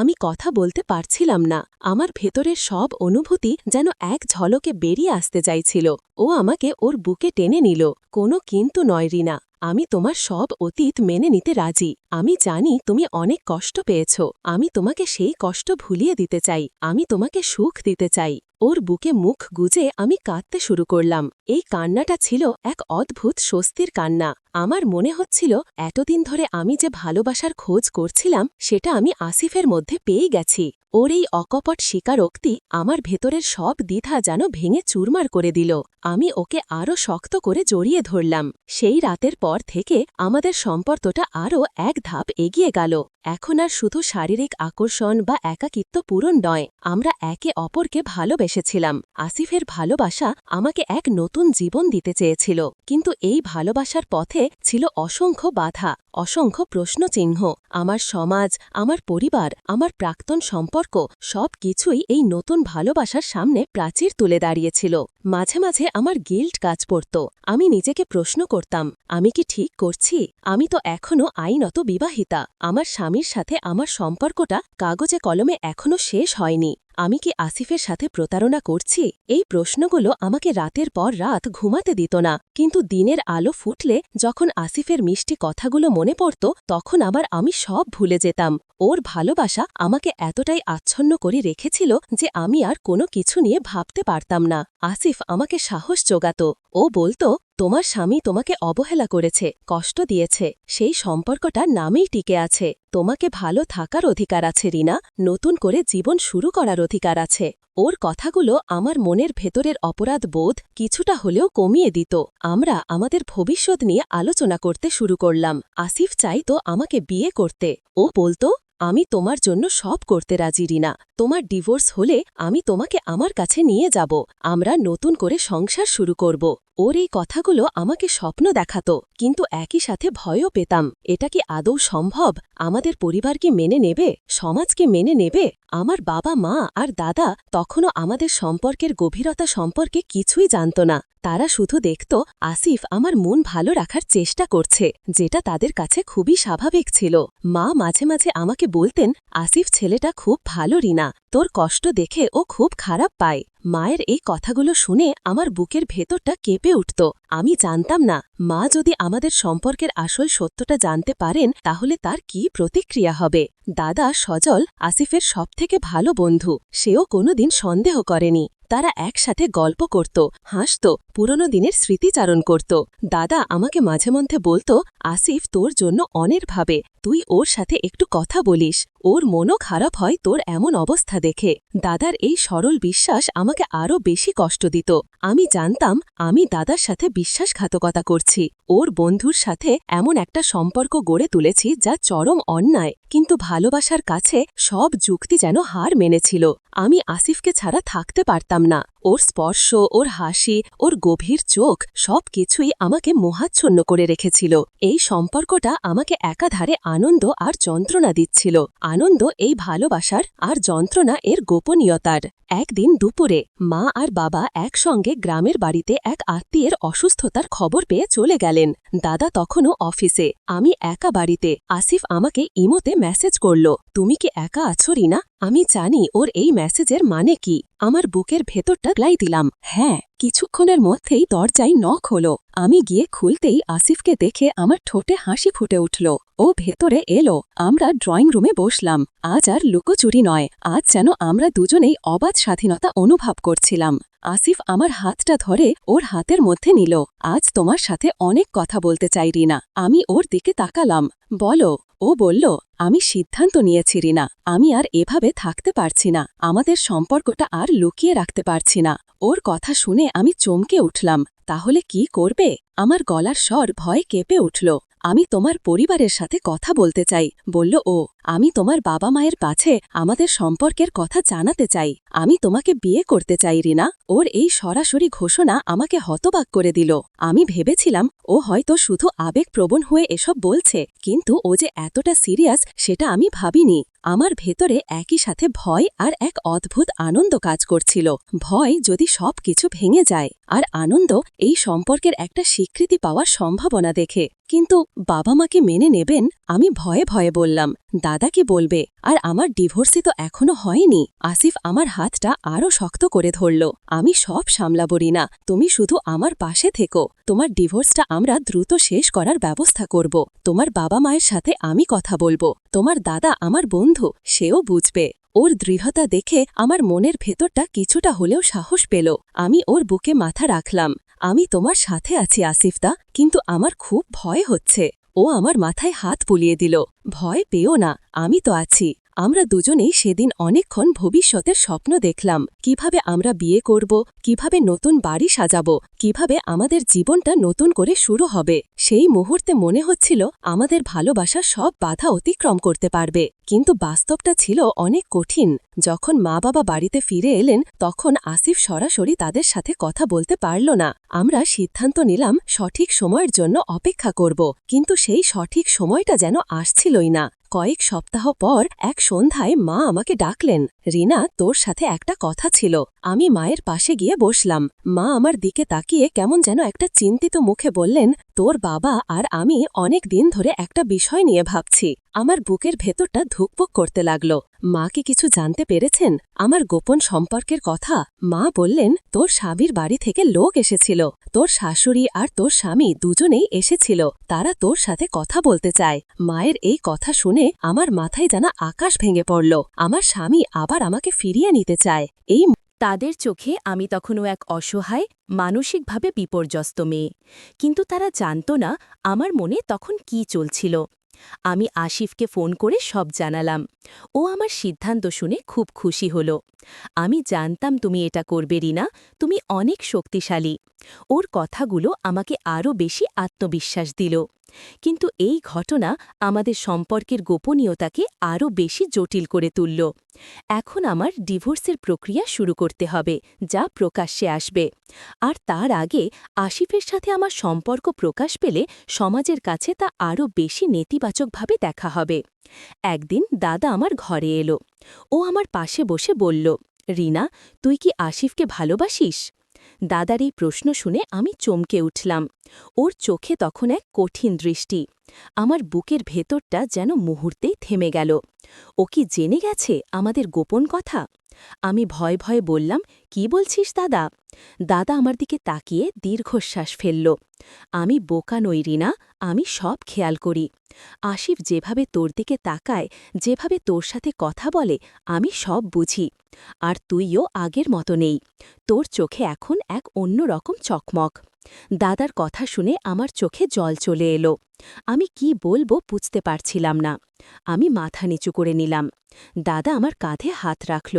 আমি কথা বলতে পারছিলাম না। আমার ভেতরের সব অনুভূতি যেন এক ঝলকে বেরিয়ে আসতে চাইছিল। ও আমাকে ওর বুকে টেনে নিল। কোনো কিন্তু নয় রিনা, আমি তোমার সব অতীত মেনে নিতে রাজি। আমি জানি তুমি অনেক কষ্ট পেয়েছ। আমি তোমাকে সেই কষ্ট ভুলিয়ে দিতে চাই। আমি তোমাকে সুখ দিতে চাই। ওর বুকে মুখ গুজে আমি কাঁদতে শুরু করলাম। এই কান্নাটা ছিল এক অদ্ভুত স্বস্তির কান্না। আমার মনে হচ্ছিল এতদিন ধরে আমি যে ভালোবাসার খোঁজ করছিলাম, সেটা আমি আসিফের মধ্যে পেয়ে গেছি। ওর এই অকপট স্বীকারোক্তি আমার ভেতরের সব দ্বিধা যেন ভেঙে চুরমার করে দিল। আমি ওকে আরও শক্ত করে জড়িয়ে ধরলাম। সেই রাতের পর থেকে আমাদের সম্পর্কটা আরও এক ধাপ এগিয়ে গেল। এখন আর শুধু শারীরিক আকর্ষণ বা একাকিত্ব পূরণ নয়, আমরা একে অপরকে ভালোবেসেছিলাম। আসিফের ভালোবাসা আমাকে এক নতুন জীবন দিতে চেয়েছিল, কিন্তু এই ভালোবাসার পথে ছিল অসংখ্য বাধা, অসংখ্য প্রশ্নচিহ্ন। আমার সমাজ, আমার পরিবার, আমার প্রাক্তন সম্পর্ক, সব কিছুই এই নতুন ভালোবাসার সামনে প্রাচীর তুলে দাঁড়িয়েছিল। মাঝে মাঝে আমার গিল্ট কাজ করত। আমি নিজেকে প্রশ্ন করতাম, আমি কি ঠিক করছি? আমি তো এখনও আইনত বিবাহিতা। আমার স্বামীর সাথে আমার সম্পর্কটা কাগজে কলমে এখনও শেষ হয়নি। আমি কি আসিফের সাথে প্রতারণা করছি? এই প্রশ্নগুলো আমাকে রাতের পর রাত ঘুমাতে দিত না। কিন্তু দিনের আলো ফুটলে যখন আসিফের মিষ্টি কথাগুলো মনে পড়ত, তখন আবার আমি সব ভুলে যেতাম। ওর ভালোবাসা আমাকে এতটাই আচ্ছন্ন করে রেখেছিল যে আমি আর কোনো কিছু নিয়ে ভাবতে পারতাম না। আসিফ আমাকে সাহস জোগাত। ও বলতো, তোমার স্বামী তোমাকে অবহেলা করেছে, কষ্ট দিয়েছে, সেই সম্পর্কটা নামেই টিকে আছে। তোমাকে ভালো থাকার অধিকার আছে রিনা, নতুন করে জীবন শুরু করার অধিকার আছে। ওর কথাগুলো আমার মনের ভেতরের অপরাধ বোধ কিছুটা হলেও কমিয়ে দিত। আমরা আমাদের ভবিষ্যৎ নিয়ে আলোচনা করতে শুরু করলাম। আসিফ চাইতো আমাকে বিয়ে করতে। ও বলতো, আমি তোমার জন্য সব করতে রাজি রিনা। তোমার ডিভোর্স হলে আমি তোমাকে আমার কাছে নিয়ে যাব। আমরা নতুন করে সংসার শুরু করব। ওর এই কথাগুলো আমাকে স্বপ্ন দেখাত, কিন্তু একই সাথে ভয়ও পেতাম। এটা কি আদৌ সম্ভব? আমাদের পরিবার কি মেনে নেবে? সমাজ কি মেনে নেবে? আমার বাবা মা আর দাদা তখনও আমাদের সম্পর্কের গভীরতা সম্পর্কে কিছুই জানত না। তারা শুধু দেখত আসিফ আমার মন ভালো রাখার চেষ্টা করছে, যেটা তাদের কাছে খুবই স্বাভাবিক ছিল। মা মাঝে মাঝে আমাকে বলতেন, আসিফ ছেলেটা খুব ভালো রিনা, তোর কষ্ট দেখে ও খুব খারাপ পায়। মায়ের এই কথাগুলো শুনে আমার বুকের ভেতরটা কেঁপে উঠত। আমি জানতাম না, মা যদি আমাদের সম্পর্কের আসল সত্যটা জানতে পারেন, তাহলে তার কি প্রতিক্রিয়া হবে। দাদা সজল আসিফের সবথেকে ভালো বন্ধু, সেও কোনোদিন সন্দেহ করেনি। তারা একসাথে গল্প করত, হাসত, পুরনো দিনের স্মৃতিচারণ করত। দাদা আমাকে মাঝে মধ্যে বলতো, আসিফ তোর জন্য অনেক ভাবে, তুই ওর সাথে একটু কথা বলিস, ওর মনও খারাপ হয় তোর এমন অবস্থা দেখে। দাদার এই সরল বিশ্বাস আমাকে আরও বেশি কষ্ট দিত। আমি জানতাম আমি দাদার সাথে বিশ্বাসঘাতকতা করছি, ওর বন্ধুর সাথে এমন একটা সম্পর্ক গড়ে তুলেছি যা চরম অন্যায়, কিন্তু ভালোবাসার কাছে সব যুক্তি যেন হার মেনেছিল। আমি আসিফকে ছাড়া থাকতে পারতাম না। ওর স্পর্শ, ওর হাসি, ওর গভীর চোখ সব কিছুই আমাকে মোহাচ্ছন্ন করে রেখেছিল। এই সম্পর্কটা আমাকে একাধারে আনন্দ আর যন্ত্রণা দিচ্ছিল। আনন্দ এই ভালোবাসার, আর যন্ত্রণা এর গোপনীয়তার। একদিন দুপুরে মা আর বাবা একসঙ্গে গ্রামের বাড়িতে এক আত্মীয়ের অসুস্থতার খবর পেয়ে চলে গেলেন। দাদা তখনও অফিসে, আমি একা বাড়িতে। আসিফ আমাকে ইমোতে মেসেজ করল, তুমি কি একা আছো রিনা? আমি জানি ওর এই মেসেজের মানে কি। আমার বুকের ভেতরটা গ্লাই দিলাম। হ্যাঁ। কিছুক্ষণের মধ্যেই দরজায় নক হলো। আমি গিয়ে খুলতেই আসিফকে দেখে আমার ঠোঁটে হাসি ফুটে উঠল। ও ভেতরে এলো। আমরা ড্রয়িং রুমে বসলাম। আজ আর লুকোচুরি নয়, আজ যেন আমরা দুজনেই অবাধ স্বাধীনতা অনুভব করছিলাম। আসিফ আমার হাতটা ধরে ওর হাতের মধ্যে নিল। আজ তোমার সাথে অনেক কথা বলতে চাই রিনা। আমি ওর দিকে তাকালাম। বলো। ও বলল, আমি সিদ্ধান্ত নিয়েছি রিনা, আমি আর এভাবে থাকতে পারছি না। আমাদের সম্পর্কটা আর লুকিয়ে রাখতে পারছি না। ওর কথা শুনে আমি চমকে উঠলাম। তাহলে কি করবে? আমার গলার স্বর ভয়ে কেঁপে উঠল। আমি তোমার পরিবারের সাথে কথা বলতে চাই, বলল ও। আমি তোমার বাবা মায়ের কাছে আমাদের সম্পর্কের কথা জানাতে চাই। আমি তোমাকে বিয়ে করতে চাই রিনা। ওর এই সরাসরি ঘোষণা আমাকে হতবাক করে দিল। আমি ভেবেছিলাম ও হয়তো শুধু আবেগপ্রবণ হয়ে এসব বলছে, কিন্তু ও যে এতটা সিরিয়াস সেটা আমি ভাবিনি। আমার ভেতরে একই সাথে ভয় আর এক অদ্ভুত আনন্দ কাজ করছিল। ভয় যদি সব কিছু ভেঙে যায়, আর আনন্দ এই সম্পর্কের একটা স্বীকৃতি পাওয়ার সম্ভাবনা দেখে। কিন্তু বাবা মাকে মেনে নেবেন? আমি ভয়ে ভয়ে বললাম, দাদা কি বলবে? আর আমার ডিভোর্সই তো এখনো হয়নি। আসিফ আমার হাতটা আরও শক্ত করে ধরল। আমি সব সামলাবো রিনা, তুমি শুধু আমার পাশে থেকো। তোমার ডিভোর্সটা আমরা দ্রুত শেষ করার ব্যবস্থা করব। তোমার বাবা মায়ের সাথে আমি কথা বলবো। তোমার দাদা আমার বন্ধু, সেও বুঝবে। ওর দৃঢ়তা দেখে আমার মনের ভেতরটা কিছুটা হলেও সাহস পেল। আমি ওর বুকে মাথা রাখলাম। আমি তোমার সাথে আছি আসিফদা, কিন্তু আমার খুব ভয় হচ্ছে। ও আমার মাথায় হাত বুলিয়ে দিল। ভয় পেও না, আমি তো আছি। আমরা দুজনেই সেদিন অনেকক্ষণ ভবিষ্যতের স্বপ্ন দেখলাম। কিভাবে আমরা বিয়ে করব, কিভাবে নতুন বাড়ি সাজাব, কিভাবে আমাদের জীবনটা নতুন করে শুরু হবে। সেই মুহূর্তে মনে হচ্ছিল আমাদের ভালোবাসা সব বাধা অতিক্রম করতে পারবে। কিন্তু বাস্তবটা ছিল অনেক কঠিন। যখন মা বাবা বাড়িতে ফিরে এলেন, তখন আসিফ সরাসরি তাদের সাথে কথা বলতে পারল না। আমরা সিদ্ধান্ত নিলাম সঠিক সময়ের জন্য অপেক্ষা করব, কিন্তু সেই সঠিক সময়টা যেন আসছিলই না। কয়েক সপ্তাহ পর এক সন্ধ্যায় মা আমাকে ডাকলেন, রিনা, তোর সাথে একটা কথা ছিল। আমি মায়ের পাশে গিয়ে বসলাম। মা আমার দিকে তাকিয়ে কেমন যেন একটা চিন্তিত মুখে বললেন, তোর বাবা আর আমি অনেক দিন ধরে একটা বিষয় নিয়ে ভাবছি। আমার বুকের ভেতরটা ধুকপুক করতে লাগল। মা কি কিছু জানতে পেরেছেন? আমার গোপন সম্পর্কের কথা? মা বললেন, তোর স্বামীর বাড়ি থেকে লোক এসেছিল। তোর শাশুড়ি আর তোর স্বামী দুজনেই এসেছিল। তারা তোর সাথে কথা বলতে চায়। মায়ের এই কথা শুনে আমার মাথায় যেন আকাশ ভেঙে পড়ল। আমার স্বামী আবার আমাকে ফিরিয়ে নিতে চায়। এই তাদের চোখে আমি তখনও এক অসহায়, মানসিকভাবে বিপর্যস্ত মেয়ে। কিন্তু তারা জানত না আমার মনে তখন কি চলছিল। আমি আসিফকে ফোন করে সব জানালাম। ও আমার সিদ্ধান্ত শুনে খুব খুশি হল। আমি জানতাম তুমি এটা করবে রিনা, তুমি অনেক শক্তিশালী। ওর কথাগুলো আমাকে আরও বেশি আত্মবিশ্বাস দিল। কিন্তু এই ঘটনা আমাদের সম্পর্কের গোপনীয়তাকে আরও বেশি জটিল করে তুলল। এখন আমার ডিভোর্সের প্রক্রিয়া শুরু করতে হবে, যা প্রকাশ্যে আসবে। আর তার আগে আসিফের সাথে আমার সম্পর্ক প্রকাশ পেলে সমাজের কাছে তা আরও বেশি নেতিবাচকভাবে দেখা হবে। একদিন দাদা আমার ঘরে এলো। ও আমার পাশে বসে বলল, রিনা, তুই কি আসিফকে ভালোবাসিস? দাদার এই প্রশ্ন শুনে আমি চমকে উঠলাম। ওর চোখে তখন এক কঠিন দৃষ্টি। আমার বুকের ভেতরটা যেন মুহূর্তেই থেমে গেল। ও কি জেনে গেছে আমাদের গোপন কথা? আমি ভয়ে ভয়ে বললাম, কি বলছিস দাদা? দাদা আমার দিকে তাকিয়ে দীর্ঘশ্বাস ফেলল। আমি বোকা নই রিনা, আমি সব খেয়াল করি। আসিফ যেভাবে তোর দিকে তাকায়, যেভাবে তোর সাথে কথা বলে, আমি সব বুঝি। আর তুইও আগের মতো নেই। তোর চোখে এখন এক অন্য রকম চকমক। দাদার কথা শুনে আমার চোখে জল চলে এলো। আমি কি বলবো বুঝতে পারছিলাম না। আমি মাথা নিচু করে নিলাম। দাদা আমার কাঁধে হাত রাখল।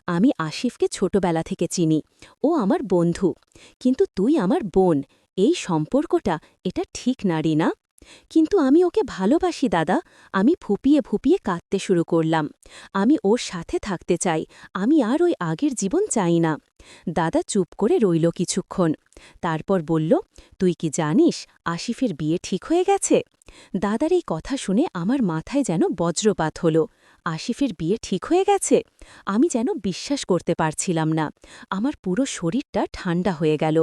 আমি আসিফকে ছোটবেলা থেকে চিনি। ও আমার বন্ধু। কিন্তু তুই আমার বোন। এই সম্পর্কটা এটা ঠিক না রিনা। কিন্তু আমি ওকে ভালোবাসি দাদা। আমি ফুপিয়ে ফুপিয়ে কাঁদতে শুরু করলাম। আমি ওর সাথে থাকতে চাই। আমি আর ওই আগের জীবন চাই না। দাদা চুপ করে রইল কিছুক্ষণ। তারপর বলল, তুই কি জানিস আসিফের বিয়ে ঠিক হয়ে গেছে? দাদার এই কথা শুনে আমার মাথায় যেন বজ্রপাত হল। আসিফের বিয়ে ঠিক হয়ে গেছে? আমি যেন বিশ্বাস করতে পারছিলাম না। আমার পুরো শরীরটা ঠান্ডা হয়ে গেল।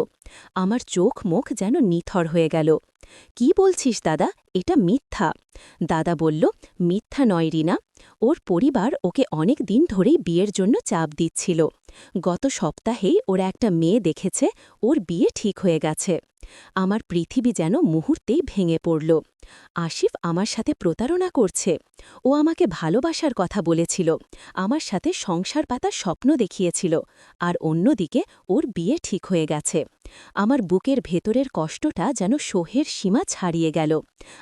আমার চোখ মুখ যেন নিথর হয়ে গেল। কি বলছিস দাদা? এটা মিথ্যা। দাদা বলল, মিথ্যা নয় রিনা। ওর পরিবার ওকে অনেক দিন ধরেই বিয়ের জন্য চাপ দিচ্ছিল। গত সপ্তাহেই ওরা একটা মেয়ে দেখেছে, ওর বিয়ে ঠিক হয়ে গেছে। আমার পৃথিবী যেন মুহূর্তেই ভেঙে পড়ল। আসিফ আমার সাথে প্রতারণা করছে। ও আমাকে ভালোবাসার কথা বলেছিল, আমার সাথে সংসার পাতার স্বপ্ন দেখিয়েছিল, আর অন্যদিকে ওর বিয়ে ঠিক হয়ে গেছে। আমার বুকের ভেতরের কষ্টটা যেন সহ্যের সীমা ছাড়িয়ে গেল।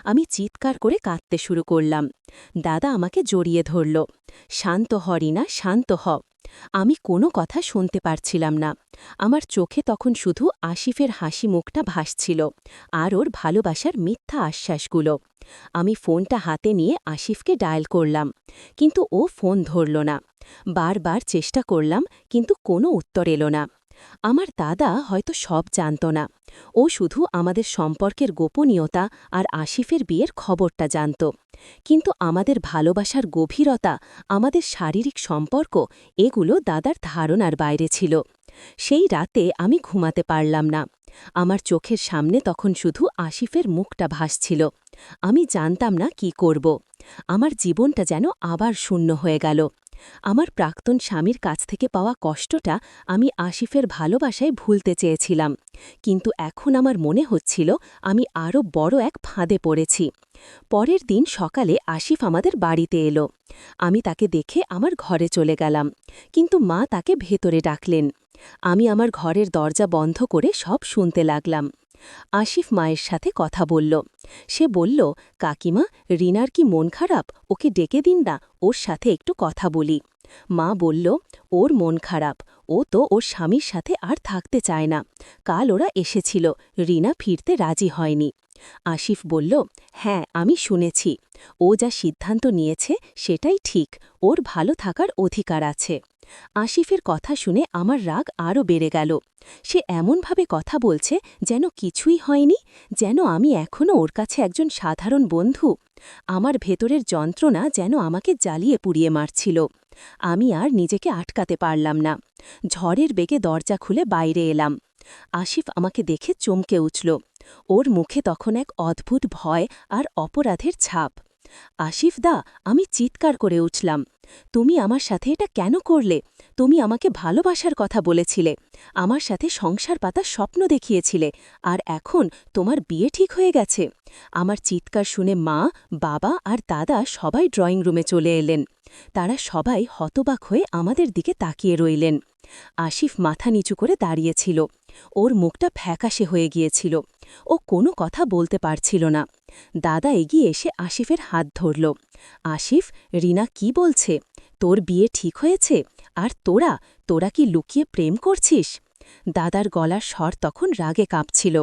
আমি চিৎকার করে কাঁদতে শুরু করলাম। দাদা আমাকে জড়িয়ে ধরল। শান্ত হ রিনা, শান্ত হ। আমি কোনো কথা শুনতে পারছিলাম না। আমার চোখে তখন শুধু আসিফের হাসি মুখটা ভাসছিল, আর ওর ভালোবাসার মিথ্যা আশ্বাসগুলো। আমি ফোনটা হাতে নিয়ে আসিফকে ডায়াল করলাম, কিন্তু ও ফোন ধরল না। বারবার চেষ্টা করলাম, কিন্তু কোনো উত্তর এলো না। আমার দাদা হয়তো সব জানত না। ও শুধু আমাদের সম্পর্কের গোপনীয়তা আর আসিফের বিয়ের খবরটা জানত। কিন্তু আমাদের ভালোবাসার গভীরতা, আমাদের শারীরিক সম্পর্ক, এগুলো দাদার ধারণার বাইরে ছিল। সেই রাতে আমি ঘুমাতে পারলাম না। আমার চোখের সামনে তখন শুধু আসিফের মুখটা ভাসছিল। আমি জানতাম না কি করব। আমার জীবনটা যেন আবার শূন্য হয়ে গেল। আমার প্রাক্তন স্বামীর কাছ থেকে পাওয়া কষ্টটা আমি আসিফের ভালোবাসায় ভুলতে চেয়েছিলাম, কিন্তু এখন আমার মনে হচ্ছিল আমি আরও বড় এক ফাঁদে পড়েছি। পরের দিন সকালে আসিফ আমাদের বাড়িতে এলো। আমি তাকে দেখে আমার ঘরে চলে গেলাম, কিন্তু মা তাকে ভেতরে ডাকলেন। আমি আমার ঘরের দরজা বন্ধ করে সব শুনতে লাগলাম। আসিফ মায়ের সাথে কথা বলল। সে বলল, কাকিমা, রিনার কি মন খারাপ? ওকে ডেকে দিন না, ওর সাথে একটু কথা বলি। মা বলল, ওর মন খারাপ। ও তো ওর স্বামীর সাথে আর থাকতে চায় না। কাল ওরা এসেছিল, রিনা ফিরতে রাজি হয়নি। আসিফ বলল, হ্যাঁ, আমি শুনেছি। ও যা সিদ্ধান্ত নিয়েছে সেটাই ঠিক। ওর ভালো থাকার অধিকার আছে। আসিফের কথা শুনে আমার রাগ আরও বেড়ে গেল। সে এমনভাবে কথা বলছে যেন কিছুই হয়নি, যেন আমি এখনও ওর কাছে একজন সাধারণ বন্ধু। আমার ভেতরের যন্ত্রণা যেন আমাকে জ্বালিয়ে পুড়িয়ে মারছিল। আমি আর নিজেকে আটকাতে পারলাম না। ঝড়ের বেগে দরজা খুলে বাইরে এলাম। আসিফ আমাকে দেখে চমকে উঠল। ওর মুখে তখন এক অদ্ভুত ভয় আর অপরাধের ছাপ। আসিফ দা, আমি চিৎকার করে উঠলাম। তুমি আমার সাথে এটা কেন করলে? তুমি আমাকে ভালোবাসার কথা বলেছিলে, আমার সাথে সংসার পাতার স্বপ্ন দেখিয়েছিলে, আর এখন তোমার বিয়ে ঠিক হয়ে গেছে। আমার চিৎকার শুনে মা, বাবা আর দাদা সবাই ড্রয়িং রুমে চলে এলেন। তারা সবাই হতবাক হয়ে আমাদের দিকে তাকিয়ে রইলেন। আসিফ মাথা নিচু করে দাঁড়িয়েছিল। ওর মুখটা ফ্যাকাশে হয়ে গিয়েছিল। ও কোনো কথা বলতে পারছিল না। দাদা এগিয়ে এসে আসিফের হাত ধরল। আসিফ, রিনা কি বলছে? তোর বিয়ে ঠিক হয়েছে? আর তোরা তোরা কি লুকিয়ে প্রেম করছিস? দাদার গলার স্বর তখন রাগে কাঁপছিল।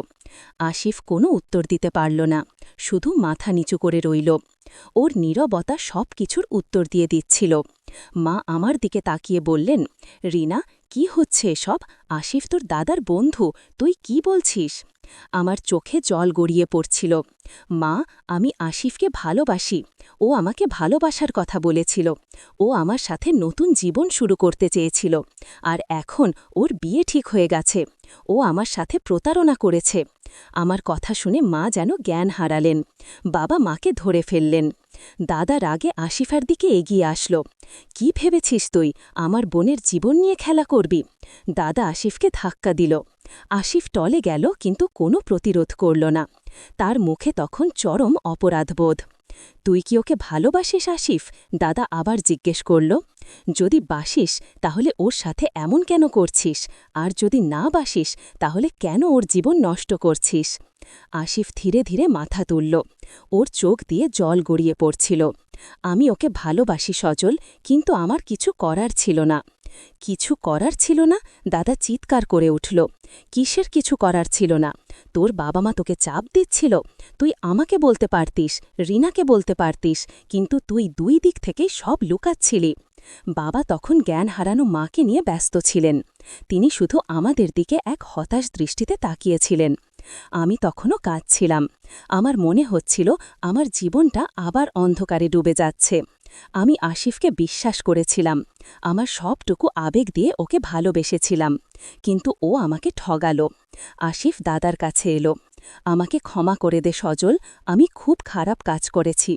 আসিফ কোনো উত্তর দিতে পারল না, শুধু মাথা নিচু করে রইল। ওর নীরবতা সব কিছুর উত্তর দিয়ে দিচ্ছিল। মা আমার দিকে তাকিয়ে বললেন, রিনা, কি হচ্ছে এসব? আসিফ তোর দাদার বন্ধু, তুই কি বলছিস? আমার চোখে জল গড়িয়ে পড়ছিল। মা, আমি আসিফকে ভালোবাসি। ও আমাকে ভালোবাসার কথা বলেছিল। ও আমার সাথে নতুন জীবন শুরু করতে চেয়েছিল, আর এখন ওর বিয়ে ঠিক হয়ে গেছে। ও আমার সাথে প্রতারণা করেছে। আমার কথা শুনে মা যেন জ্ঞান হারালেন। বাবা মাকে ধরে ফেললেন। দাদা রাগে আসিফার দিকে এগিয়ে আসল। কি ভেবেছিস তুই আমার বোনের জীবন নিয়ে খেলা করবি? দাদা আসিফকে ধাক্কা দিল। আসিফ টলে গেল, কিন্তু কোনো প্রতিরোধ করল না। তার মুখে তখন চরম অপরাধবোধ। তুই কি ওকে ভালোবাসিস আসিফ? দাদা আবার জিজ্ঞেস করল। যদি বাসিস তাহলে ওর সাথে এমন কেন করছিস, আর যদি না বাসিস তাহলে কেন ওর জীবন নষ্ট করছিস? আসিফ ধীরে ধীরে মাথা তুলল। ওর চোখ দিয়ে জল গড়িয়ে পড়ছিল। আমি ওকে ভালোবাসি সজল, কিন্তু আমার কিছু করার ছিল না। কিছু করার ছিল না? দাদা চিৎকার করে উঠল। কিসের কিছু করার ছিল না? তোর বাবা মা তোকে চাপ দিচ্ছিল। তুই আমাকে বলতে পারতিস, রিনাকে বলতে পারতিস, কিন্তু তুই দুই দিক থেকেই সব লুকাচ্ছিলি। বাবা তখন জ্ঞান হারানো মাকে নিয়ে ব্যস্ত ছিলেন। তিনি শুধু আমাদের দিকে এক হতাশ দৃষ্টিতে তাকিয়েছিলেন। আমি তখনও কাঁদছিলাম। আমার মনে হচ্ছিল আমার জীবনটা আবার অন্ধকারে ডুবে যাচ্ছে। আমি আসিফকে বিশ্বাস করেছিলাম। আমার সবটুকু আবেগ দিয়ে ওকে ভালোবেসেছিলাম, কিন্তু ও আমাকে ঠগালো। আসিফ দাদার কাছে এলো। আমাকে ক্ষমা করে দে সজল, আমি খুব খারাপ কাজ করেছি।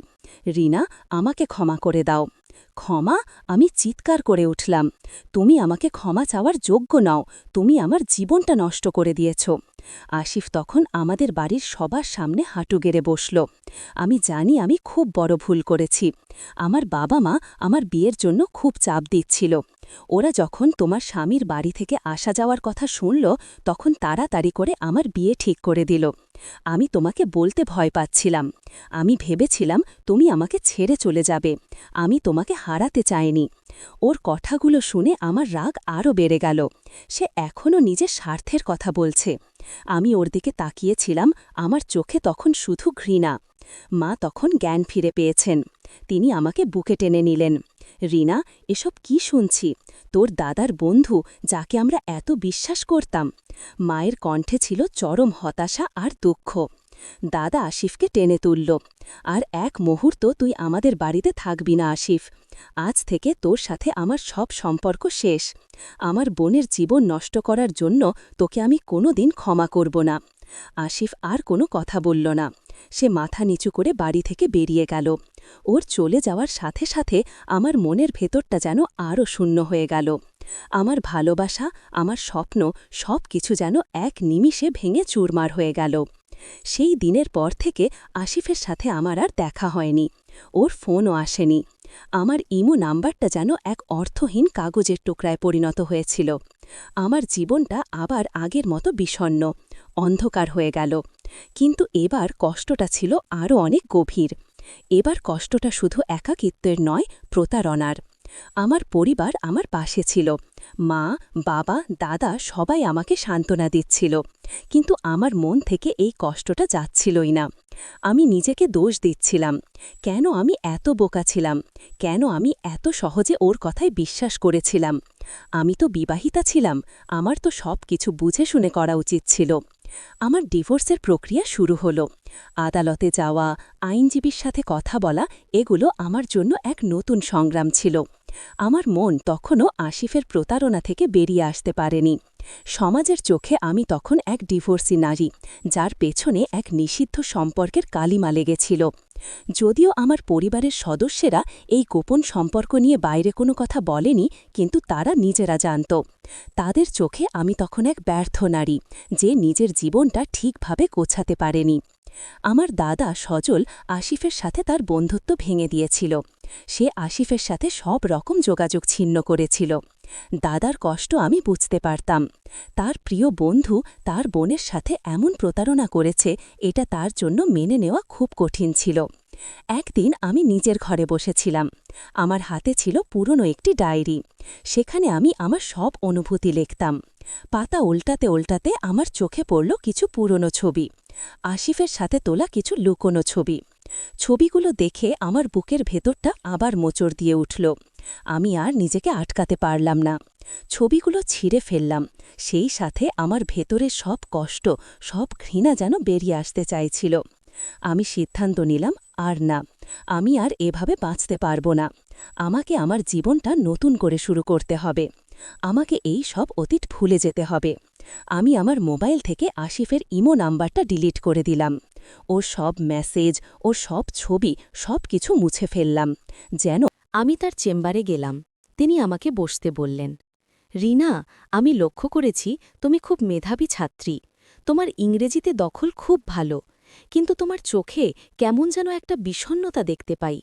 রিনা, আমাকে ক্ষমা করে দাও। ক্ষমা? আমি চিৎকার করে উঠলাম। তুমি আমাকে ক্ষমা চাওয়ার যোগ্য নও, তুমি আমার জীবনটা নষ্ট করে দিয়েছ। আসিফ তখন আমাদের বাড়ির সবার সামনে হাঁটু গেড়ে বসল। আমি জানি আমি খুব বড় ভুল করেছি। আমার বাবা মা আমার বিয়ের জন্য খুব চাপ দিচ্ছিল। ওরা যখন তোমার স্বামীর বাড়ি থেকে আসা যাওয়ার কথা শুনল, তখন তাড়াতাড়ি করে আমার বিয়ে ঠিক করে দিল। আমি তোমাকে বলতে ভয় পাচ্ছিলাম। আমি ভেবেছিলাম তুমি আমাকে ছেড়ে চলে যাবে। আমি তোমাকে হারাতে চাইনি। ওর কথাগুলো শুনে আমার রাগ আরও বেড়ে গেল। সে এখনও নিজের স্বার্থের কথা বলছে। আমি ওর দিকে তাকিয়েছিলাম, আমার চোখে তখন শুধু ঘৃণা। মা তখন জ্ঞান ফিরে পেয়েছেন। তিনি আমাকে বুকে টেনে নিলেন। রিনা, এসব কি শুনছি? তোর দাদার বন্ধু, যাকে আমরা এত বিশ্বাস করতাম। মায়ের কণ্ঠে ছিল চরম হতাশা আর দুঃখ। দাদা আসিফকে টেনে তুলল। আর এক মুহূর্ত তুই আমাদের বাড়িতে থাকবি না আসিফ। আজ থেকে তোর সাথে আমার সব সম্পর্ক শেষ। আমার বোনের জীবন নষ্ট করার জন্য তোকে আমি কোনোদিন ক্ষমা করব না। আসিফ আর কোনো কথা বলল না। সে মাথা নিচু করে বাড়ি থেকে বেরিয়ে গেল। ওর চলে যাওয়ার সাথে সাথে আমার মনের ভেতরটা যেন আরও শূন্য হয়ে গেল। আমার ভালোবাসা, আমার স্বপ্ন, সব কিছু যেন এক নিমিষে ভেঙে চুরমার হয়ে গেল। সেই দিনের পর থেকে আসিফের সাথে আমার আর দেখা হয়নি। ওর ফোনও আসেনি। আমার ইমো নাম্বারটা যেন এক অর্থহীন কাগজের টুকরায় পরিণত হয়েছিল। আমার জীবনটা আবার আগের মতো বিষণ্ণ, অন্ধকার হয়ে গেল। কিন্তু এবার কষ্টটা ছিল আরও অনেক গভীর। এবার কষ্টটা শুধু একাকিত্বের নয়, প্রতারণার। আমার পরিবার আমার পাশে ছিল। মা, বাবা, দাদা সবাই আমাকে সান্ত্বনা দিচ্ছিল। কিন্তু আমার মন থেকে এই কষ্টটা যাচ্ছিলই না। আমি নিজেকে দোষ দিচ্ছিলাম। কেন আমি এত বোকা ছিলাম? কেন আমি এত সহজে ওর কথায় বিশ্বাস করেছিলাম? আমি তো বিবাহিতা ছিলাম, আমার তো সব কিছু বুঝে শুনে করা উচিত ছিল। আমার ডিভোর্সের প্রক্রিয়া শুরু হলো। আদালতে যাওয়া, আইনজীবীর সাথে কথা বলা, এগুলো আমার জন্য এক নতুন সংগ্রাম ছিল। আমার মন তখনও আসিফের প্রতারণা থেকে বেরিয়ে আসতে পারেনি। সমাজের চোখে আমি তখন এক ডিভোর্সি নারী, যার পেছনে এক নিষিদ্ধ সম্পর্কের কালিমা লেগেছিল। যদিও আমার পরিবারের সদস্যেরা এই গোপন সম্পর্ক নিয়ে বাইরে কোনো কথা বলেনি, কিন্তু তারা নিজেরা জানত। তাদের চোখে আমি তখন এক ব্যর্থ নারী, যে নিজের জীবনটা ঠিকভাবে গোছাতে পারেনি। আমার দাদা সজল আসিফের সাথে তার বন্ধুত্ব ভেঙে দিয়েছিল। সে আসিফের সাথে সব রকম যোগাযোগ ছিন্ন করেছিল। দাদার কষ্ট আমি বুঝতে পারতাম। তার প্রিয় বন্ধু তার বোনের সাথে এমন প্রতারণা করেছে, এটা তার জন্য মেনে নেওয়া খুব কঠিন ছিল। একদিন আমি নিজের ঘরে বসেছিলাম। আমার হাতে ছিল পুরনো একটি ডায়েরি। সেখানে আমি আমার সব অনুভূতি লিখতাম। পাতা উল্টাতে উল্টাতে আমার চোখে পড়ল কিছু পুরনো ছবি। আসিফের সাথে তোলা কিছু লুকোনো ছবি। ছবিগুলো দেখে আমার বুকের ভেতরটা আবার মোচড় দিয়ে উঠল। আমি আর নিজেকে আটকাতে পারলাম না। ছবিগুলো ছিঁড়ে ফেললাম। সেই সাথে আমার ভেতরের সব কষ্ট, সব ঘৃণা যেন বেরিয়ে আসতে চাইছিল। আমি সিদ্ধান্ত নিলাম, আর না, আমি আর এভাবে বাঁচতে পারব না। আমাকে আমার জীবনটা নতুন করে শুরু করতে হবে। আমাকে এই সব অতীত ভুলে যেতে হবে। আমি আমার মোবাইল থেকে আসিফের ইমো নাম্বারটা ডিলিট করে দিলাম। ওর সব মেসেজ, ওর সব ছবি, সব কিছু মুছে ফেললাম। যেন আমি তার চেম্বারে গেলাম। তিনি আমাকে বসতে বললেন, রিনা, আমি লক্ষ্য করেছি তুমি খুব মেধাবী ছাত্রী। তোমার ইংরেজিতে দখল খুব ভালো, কিন্তু তোমার চোখে কেমন যেন একটা বিষণ্ণতা দেখতে পাই।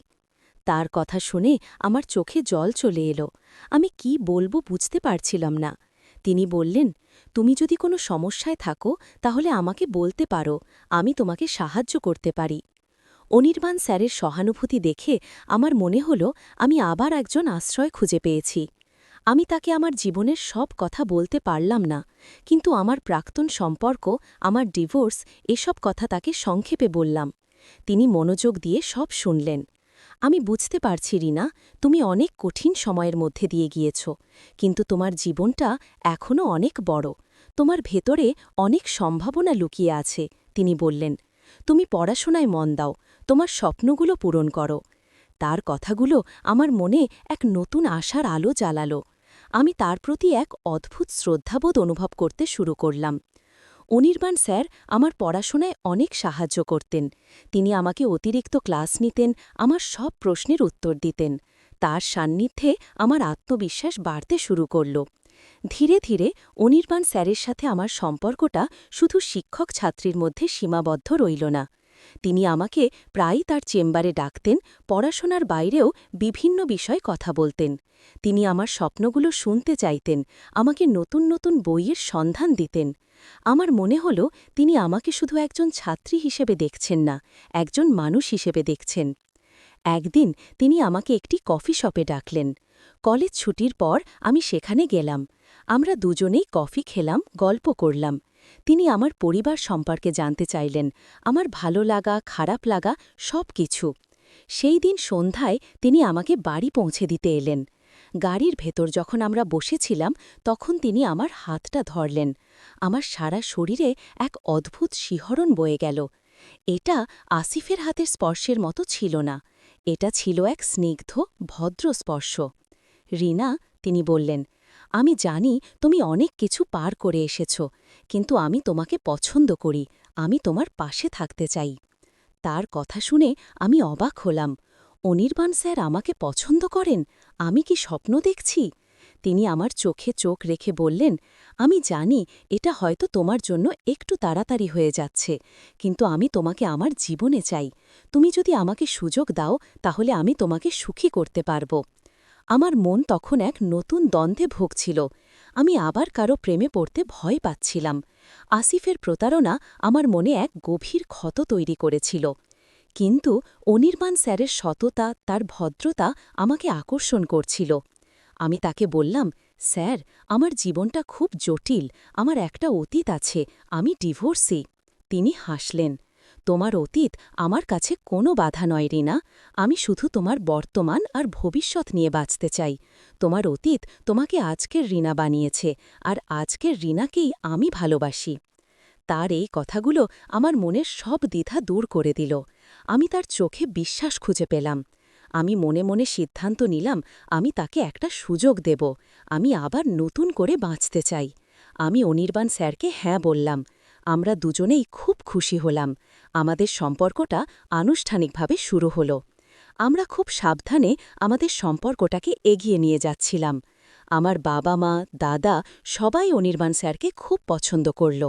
তার কথা শুনে আমার চোখে জল চলে এলো। আমি কি বলবো বুঝতে পারছিলাম না। তিনি বললেন, তুমি যদি কোনো সমস্যায় থাকো তাহলে আমাকে বলতে পারো, আমি তোমাকে সাহায্য করতে পারি। অনির্বাণ স্যারের সহানুভূতি দেখে আমার মনে হল আমি আবার একজন আশ্রয় খুঁজে পেয়েছি। আমি তাকে আমার জীবনের সব কথা বলতে পারলাম না, কিন্তু আমার প্রাক্তন সম্পর্ক, আমার ডিভোর্স, এসব কথা তাকে সংক্ষেপে বললাম। তিনি মনোযোগ দিয়ে সব শুনলেন। আমি বুঝতে পারছি রিনা, তুমি অনেক কঠিন সময়ের মধ্যে দিয়ে গিয়েছ, কিন্তু তোমার জীবনটা এখনও অনেক বড়। তোমার ভেতরে অনেক সম্ভাবনা লুকিয়ে আছে, তিনি বললেন। তুমি পড়াশোনায় মন দাও, তোমার স্বপ্নগুলো পূরণ করো। তার কথাগুলো আমার মনে এক নতুন আশার আলো জ্বালালো। আমি তার প্রতি এক অদ্ভুত শ্রদ্ধাবোধ অনুভব করতে শুরু করলাম। অনির্বাণ স্যার আমার পড়াশোনায় অনেক সাহায্য করতেন। তিনি আমাকে অতিরিক্ত ক্লাস নিতেন, আমার সব প্রশ্নের উত্তর দিতেন। তার সান্নিধ্যে আমার আত্মবিশ্বাস বাড়তে শুরু করল। ধীরে ধীরে অনির্বাণ স্যারের সাথে আমার সম্পর্কটা শুধু শিক্ষক ছাত্রীর মধ্যে সীমাবদ্ধ রইল না। তিনি আমাকে প্রায়ই তার চেম্বারে ডাকতেন, পড়াশোনার বাইরেও বিভিন্ন বিষয় কথা বলতেন। তিনি আমার স্বপ্নগুলো শুনতে চাইতেন, আমাকে নতুন নতুন বইয়ের সন্ধান দিতেন। আমার মনে হল তিনি আমাকে শুধু একজন ছাত্রী হিসেবে দেখছেন না, একজন মানুষ হিসেবে দেখছেন। একদিন তিনি আমাকে একটি কফি শপে ডাকলেন। কলেজ ছুটির পর আমি সেখানে গেলাম। আমরা দুজনেই কফি খেলাম, গল্প করলাম। তিনি আমার পরিবার সম্পর্কে জানতে চাইলেন, আমার ভালো লাগা, খারাপ লাগা, সব কিছু। সেই দিন সন্ধ্যায় তিনি আমাকে বাড়ি পৌঁছে দিতে এলেন। গাড়ির ভেতর যখন আমরা বসেছিলাম তখন তিনি আমার হাতটা ধরলেন। আমার সারা শরীরে এক অদ্ভুত শিহরণ বয়ে গেল। এটা আসিফের হাতের স্পর্শের মতো ছিল না, এটা ছিল এক স্নিগ্ধ, ভদ্র স্পর্শ। রিনা, তিনি বললেন, আমি জানি তুমি অনেক কিছু পার করে এসেছ, কিন্তু আমি তোমাকে পছন্দ করি, আমি তোমার পাশে থাকতে চাই। তার কথা শুনে আমি অবাক হলাম। অনির্বাণ স্যার আমাকে পছন্দ করেন? আমি কি স্বপ্ন দেখছি? তিনি আমার চোখে চোখ রেখে বললেন, আমি জানি এটা হয়তো তোমার জন্য একটু তাড়াতাড়ি হয়ে যাচ্ছে, কিন্তু আমি তোমাকে আমার জীবনে চাই। তুমি যদি আমাকে সুযোগ দাও তাহলে আমি তোমাকে সুখী করতে পারব। আমার মন তখন এক নতুন দ্বন্দ্বে ভুগছিল। আমি আবার কারো প্রেমে পড়তে ভয় পাচ্ছিলাম। আসিফের প্রতারণা আমার মনে এক গভীর ক্ষত তৈরি করেছিল। কিন্তু অনির্বাণ স্যারের সততা, তার ভদ্রতা আমাকে আকর্ষণ করছিল। আমি তাকে বললাম, স্যার, আমার জীবনটা খুব জটিল, আমার একটা অতীত আছে, আমি ডিভোর্সি। তিনি হাসলেন। তোমার অতীত আমার কাছে কোনো বাধা নয় রিনা, আমি শুধু তোমার বর্তমান আর ভবিষ্যৎ নিয়ে বাঁচতে চাই। তোমার অতীত তোমাকে আজকের রিনা বানিয়েছে, আর আজকের রিনাকেই আমি ভালোবাসি। তার এই কথাগুলো আমার মনের সব দ্বিধা দূর করে দিল। আমি তার চোখে বিশ্বাস খুঁজে পেলাম। আমি মনে মনে সিদ্ধান্ত নিলাম, আমি তাকে একটা সুযোগ দেব, আমি আবার নতুন করে বাঁচতে চাই। আমি অনির্বাণ স্যারকে হ্যাঁ বললাম। আমরা দুজনেই খুব খুশি হলাম। আমাদের সম্পর্কটা আনুষ্ঠানিকভাবে শুরু হল। আমরা খুব সাবধানে আমাদের সম্পর্কটাকে এগিয়ে নিয়ে যাচ্ছিলাম। আমার বাবা মা, দাদা সবাই অনির্বাণ স্যারকে খুব পছন্দ করল।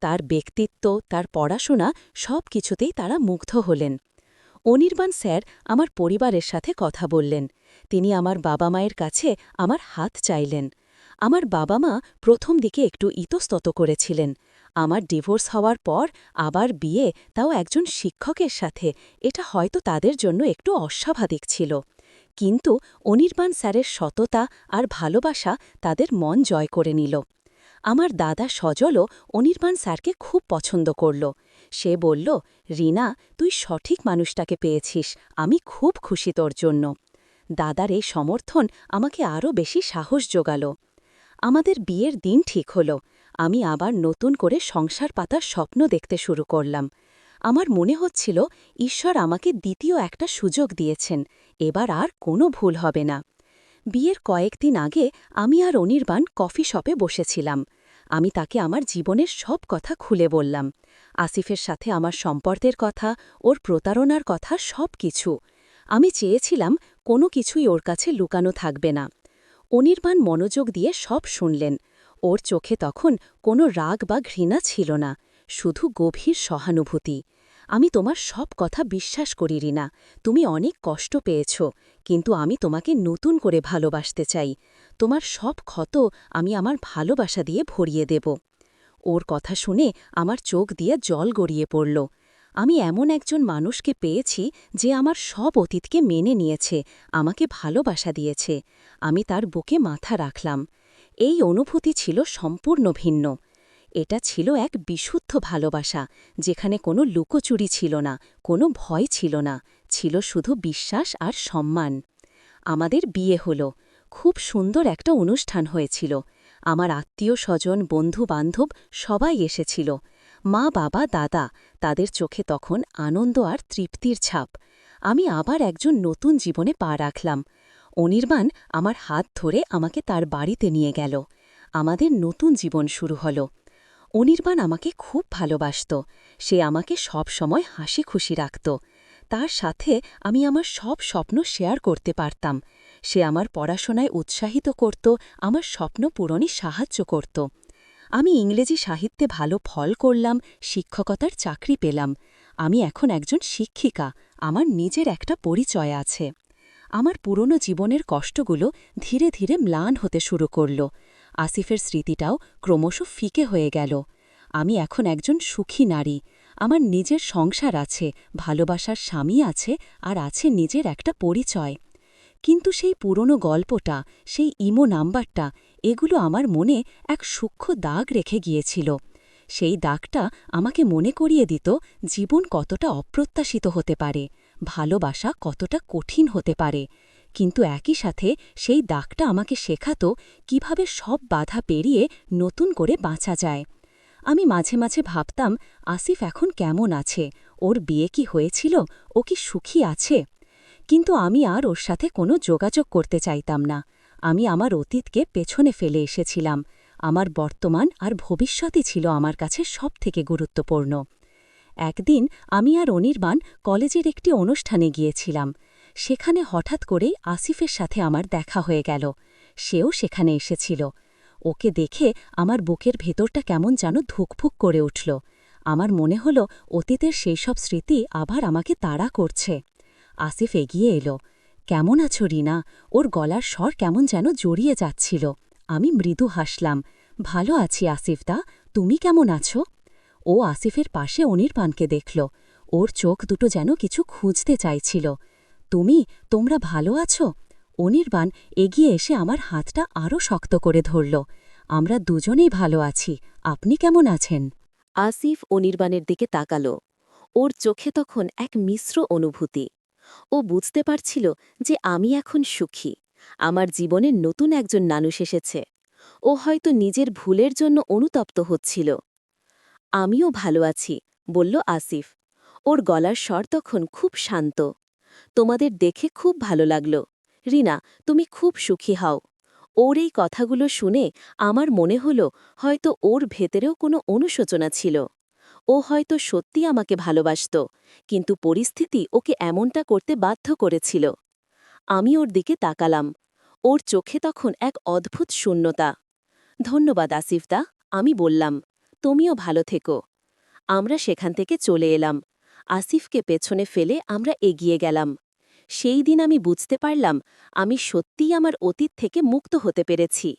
তার ব্যক্তিত্ব, তার পড়াশোনা সব কিছুতেই তারা মুগ্ধ হলেন। অনির্বাণ স্যার আমার পরিবারের সাথে কথা বললেন। তিনি আমার বাবা মায়ের কাছে আমার হাত চাইলেন। আমার বাবা মা প্রথম দিকে একটু ইতস্তত করেছিলেন। আমার ডিভোর্স হওয়ার পর আবার বিয়ে, তাও একজন শিক্ষকের সাথে, এটা হয়তো তাদের জন্য একটু অস্বাভাবিক ছিল। কিন্তু অনির্বাণ স্যারের সততা আর ভালোবাসা তাদের মন জয় করে নিল। আমার দাদা সজলও অনির্বাণ স্যারকে খুব পছন্দ করল। সে বলল, রিনা, তুই সঠিক মানুষটাকে পেয়েছিস, আমি খুব খুশি তোর জন্য। দাদার এই সমর্থন আমাকে আরও বেশি সাহস জোগাল। আমাদের বিয়ের দিন ঠিক হল। আমি আবার নতুন করে সংসার পাতার স্বপ্ন দেখতে শুরু করলাম। আমার মনে হচ্ছিল ঈশ্বর আমাকে দ্বিতীয় একটা সুযোগ দিয়েছেন, এবার আর কোনো ভুল হবে না। বিয়ের কয়েকদিন আগে আমি আর অনির্বাণ কফি শপে বসেছিলাম। আমি তাকে আমার জীবনের সব কথা খুলে বললাম। আসিফের সাথে আমার সম্পর্কের কথা, ওর প্রতারণার কথা, সব কিছু। আমি চেয়েছিলাম কোনো কিছুই ওর কাছে লুকানো থাকবে না। অনির্বাণ মনোযোগ দিয়ে সব শুনলেন। ওর চোখে তখন কোনো রাগ বা ঘৃণা ছিল না, শুধু গভীর সহানুভূতি। আমি তোমার সব কথা বিশ্বাস করি রিনা। তুমি অনেক কষ্ট পেয়েছ, কিন্তু আমি তোমাকে নতুন করে ভালোবাসতে চাই। তোমার সব ক্ষত আমি আমার ভালোবাসা দিয়ে ভরিয়ে দেব। ওর কথা শুনে আমার চোখ দিয়ে জল গড়িয়ে পড়ল। আমি এমন একজন মানুষকে পেয়েছি যে আমার সব অতীতকে মেনে নিয়েছে, আমাকে ভালোবাসা দিয়েছে। আমি তার বুকে মাথা রাখলাম। এই অনুভূতি ছিল সম্পূর্ণ ভিন্ন। এটা ছিল এক বিশুদ্ধ ভালোবাসা, যেখানে কোনো লুকোচুরি ছিল না, কোনো ভয় ছিল না, ছিল শুধু বিশ্বাস আর সম্মান। আমাদের বিয়ে হল। খুব সুন্দর একটা অনুষ্ঠান হয়েছিল। আমার আত্মীয় স্বজন, বন্ধু বান্ধব সবাই এসেছিল। মা, বাবা, দাদা, তাদের চোখে তখন আনন্দ আর তৃপ্তির ছাপ। আমি আবার একজন নতুন জীবনে পা রাখলাম। অনির্বাণ আমার হাত ধরে আমাকে তার বাড়িতে নিয়ে গেল। আমাদের নতুন জীবন শুরু হল। অনির্বাণ আমাকে খুব ভালোবাসত। সে আমাকে সব সময় হাসি খুশি রাখত। তার সাথে আমি আমার সব স্বপ্ন শেয়ার করতে পারতাম। সে আমার পড়াশোনায় উৎসাহিত করত, আমার স্বপ্ন পূরণে সাহায্য করত। আমি ইংরেজি সাহিত্যে ভালো ফল করলাম, শিক্ষকতার চাকরি পেলাম। আমি এখন একজন শিক্ষিকা, আমার নিজের একটা পরিচয় আছে। আমার পুরনো জীবনের কষ্টগুলো ধীরে ধীরে ম্লান হতে শুরু করল। আসিফের স্মৃতিটাও ক্রমশ ফিকে হয়ে গেল। আমি এখন একজন সুখী নারী। আমার নিজের সংসার আছে, ভালোবাসার স্বামী আছে, আর আছে নিজের একটা পরিচয়। কিন্তু সেই পুরনো গল্পটা, সেই ইমো নাম্বারটা, এগুলো আমার মনে এক সূক্ষ্ম দাগ রেখে গিয়েছিল। সেই দাগটা আমাকে মনে করিয়ে দিত জীবন কতটা অপ্রত্যাশিত হতে পারে, ভালোবাসা কতটা কঠিন হতে পারে। কিন্তু একই সাথে সেই দাগটা আমাকে শেখাত কিভাবে সব বাধা পেরিয়ে নতুন করে বাঁচা যায়। আমি মাঝে মাঝে ভাবতাম, আসিফ এখন কেমন আছে, ওর বিয়ে কি হয়েছিল, ও কি সুখী আছে? কিন্তু আমি আর ওর সাথে কোনো যোগাযোগ করতে চাইতাম না। আমি আমার অতীতকে পেছনে ফেলে এসেছিলাম। আমার বর্তমান আর ভবিষ্যতই ছিল আমার কাছে সবথেকে গুরুত্বপূর্ণ। একদিন আমি আর অনির্বাণ কলেজের একটি অনুষ্ঠানে গিয়েছিলাম। সেখানে হঠাৎ করেই আসিফের সাথে আমার দেখা হয়ে গেল। সেও সেখানে এসেছিল। ওকে দেখে আমার বুকের ভেতরটা কেমন যেন ধুকফুক করে উঠল। আমার মনে হল অতীতের সেই সব স্মৃতি আবার আমাকে তাড়া করছে। আসিফ এগিয়ে এলো। কেমন আছো রিনা? ওর গলার স্বর কেমন যেন জড়িয়ে যাচ্ছিল। আমি মৃদু হাসলাম। ভালো আছি আসিফদা, তুমি কেমন আছো? ও আসিফের পাশে অনির্বাণকে দেখল। ওর চোখ দুটো যেন কিছু খুঁজতে চাইছিল। তোমরা ভালো আছো? অনির্বাণ এগিয়ে এসে আমার হাতটা আরও শক্ত করে ধরল। আমরা দুজনেই ভালো আছি, আপনি কেমন আছেন? আসিফ অনির্বাণের দিকে তাকাল। ওর চোখে তখন এক মিশ্র অনুভূতি। ও বুঝতে পারছিল যে আমি এখন সুখী, আমার জীবনে নতুন একজন মানুষ এসেছে। ও হয়তো নিজের ভুলের জন্য অনুতপ্ত হচ্ছিল। আমিও ভালো আছি, বলল আসিফ। ওর গলার স্বর তখন খুব শান্ত। তোমাদের দেখে খুব ভালো লাগল। রিনা, তুমি খুব সুখী হও। ওর এই কথাগুলো শুনে আমার মনে হল হয়তো ওর ভেতরেও কোনো অনুশোচনা ছিল। ও হয়তো সত্যি আমাকে ভালোবাসত, কিন্তু পরিস্থিতি ওকে এমনটা করতে বাধ্য করেছিল। আমি ওর দিকে তাকালাম। ওর চোখে তখন এক অদ্ভুত শূন্যতা। ধন্যবাদ আসিফদা, আমি বললাম। তুমিও ভালো থেকো। আমরা সেখান থেকে চলে এলাম। আসিফকে পেছনে ফেলে আমরা এগিয়ে গেলাম। সেই দিন আমি বুঝতে পারলাম আমি সত্যিই আমার অতীত থেকে মুক্ত হতে পেরেছি।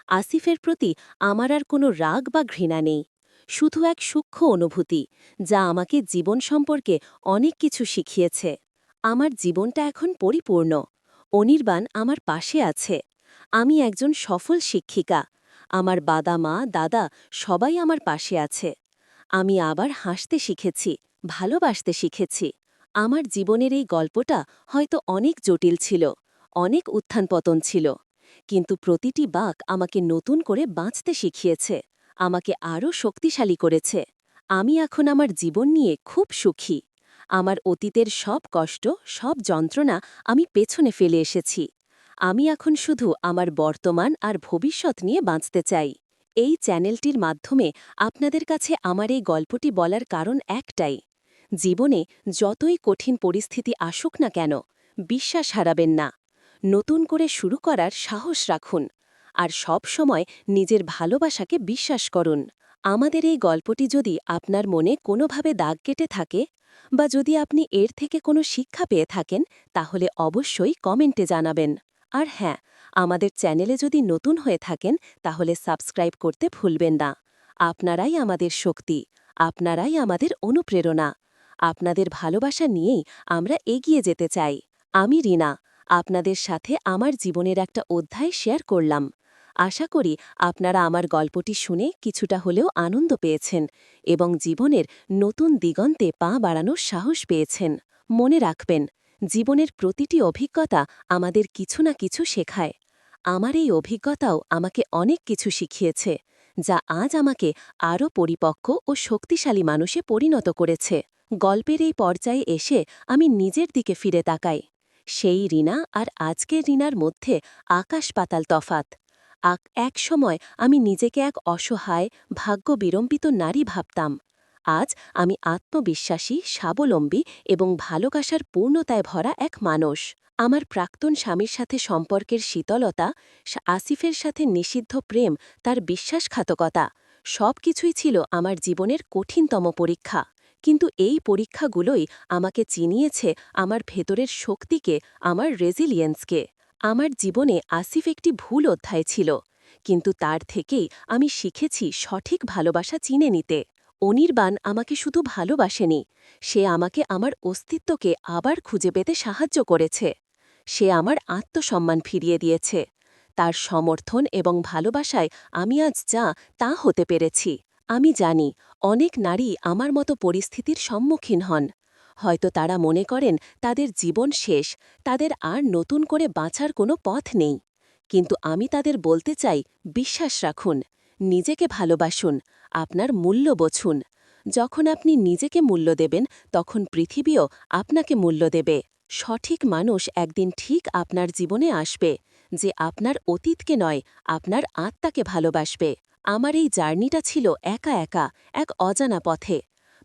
আসিফের প্রতি আমার আর কোনো রাগ বা ঘৃণা নেই, শুধু এক সূক্ষ্ম অনুভূতি যা আমাকে জীবন সম্পর্কে অনেক কিছু শিখিয়েছে। আমার জীবনটা এখন পরিপূর্ণ। অনির্বাণ আমার পাশে আছে। আমি একজন সফল শিক্ষিকা। আমার বাবা-মা, দাদা সবাই আমার পাশে আছে। আমি আবার হাসতে শিখেছি, ভালোবাসতে শিখেছি। আমার জীবনের এই গল্পটা হয়তো অনেক জটিল ছিল, অনেক উত্থান-পতন ছিল, কিন্তু প্রতিটি বাঁক আমাকে নতুন করে বাঁচতে শিখিয়েছে, আমাকে আরও শক্তিশালী করেছে। আমি এখন আমার জীবন নিয়ে খুব সুখী। আমার অতীতের সব কষ্ট, সব যন্ত্রণা আমি পেছনে ফেলে এসেছি। আমি এখন শুধু আমার বর্তমান আর ভবিষ্যৎ নিয়ে বাঁচতে চাই। এই চ্যানেলটির মাধ্যমে আপনাদের কাছে আমার এই গল্পটি বলার কারণ একটাই। জীবনে যতই কঠিন পরিস্থিতি আসুক না কেন, বিশ্বাস হারাবেন না। নতুন করে শুরু করার সাহস রাখুন। আর সব সময় নিজের ভালোবাসাকে বিশ্বাস করুন। আমাদের এই গল্পটি যদি আপনার মনে কোনোভাবে দাগ কেটে থাকে বা যদি আপনি এর থেকে কোনো শিক্ষা পেয়ে থাকেন তাহলে অবশ্যই কমেন্টে জানাবেন। আর হ্যাঁ, আমাদের চ্যানেলে যদি নতুন হয়ে থাকেন তাহলে সাবস্ক্রাইব করতে ভুলবেন না। আপনারাই আমাদের শক্তি, আপনারাই আমাদের অনুপ্রেরণা। আপনাদের ভালোবাসা নিয়েই আমরা এগিয়ে যেতে চাই। আমি রিনা, আপনাদের সাথে আমার জীবনের একটা অধ্যায় শেয়ার করলাম। আশা করি আপনারা আমার গল্পটি শুনে কিছুটা হলেও আনন্দ পেয়েছেন এবং জীবনের নতুন দিগন্তে পা বাড়ানোর সাহস পেয়েছেন। মনে রাখবেন, জীবনের প্রতিটি অভিজ্ঞতা আমাদের কিছু না কিছু শেখায়। আমার এই অভিজ্ঞতাও আমাকে অনেক কিছু শিখিয়েছে, যা আজ আমাকে আরও পরিপক্ক ও শক্তিশালী মানুষে পরিণত করেছে। গল্পের এই পর্যায়ে এসে আমি নিজের দিকে ফিরে তাকাই। সেই রিনা আর আজকের রিনার মধ্যে আকাশ পাতাল তফাত। এক সময় আমি নিজেকে এক অসহায়, ভাগ্যবিড়ম্বিত নারী ভাবতাম। আজ আমি আত্মবিশ্বাসী, স্বাবলম্বী এবং ভালোবাসার পূর্ণতায় ভরা এক মানুষ। আমার প্রাক্তন স্বামীর সাথে সম্পর্কের শীতলতা, আসিফের সাথে নিষিদ্ধ প্রেম, তার বিশ্বাসঘাতকতা, সবকিছুই ছিল আমার জীবনের কঠিনতম পরীক্ষা। কিন্তু এই পরীক্ষাগুলোই আমাকে চিনিয়েছে আমার ভেতরের শক্তিকে, আমার রেজিলিয়েন্সকে। আমার জীবনে আসিফ একটি ভুল অধ্যায় ছিল, কিন্তু তার থেকেই আমি শিখেছি সঠিক ভালোবাসা চিনে নিতে। অনির্বাণ আমাকে শুধু ভালোবাসেনি, সে আমাকে আমার অস্তিত্বকে আবার খুঁজে পেতে সাহায্য করেছে। সে আমার আত্মসম্মান ফিরিয়ে দিয়েছে। তার সমর্থন এবং ভালোবাসায় আমি আজ যা তা হতে পেরেছি। আমি জানি অনেক নারী আমার মতো পরিস্থিতির সম্মুখীন হন। হয়তো তারা মনে করেন তাদের জীবন শেষ, তাদের আর নতুন করে বাঁচার কোনো পথ নেই। কিন্তু আমি তাদের বলতে চাই, বিশ্বাস রাখুন, নিজেকে ভালোবাসুন, আপনার মূল্য বোঝুন। যখন আপনি নিজেকে মূল্য দেবেন তখন পৃথিবীও আপনাকে মূল্য দেবে। সঠিক মানুষ একদিন ঠিক আপনার জীবনে আসবে, যে আপনার অতীতকে নয়, আপনার আত্মাকে ভালোবাসবে। আমার এই জার্নিটা ছিল একা একা, এক অজানা পথে।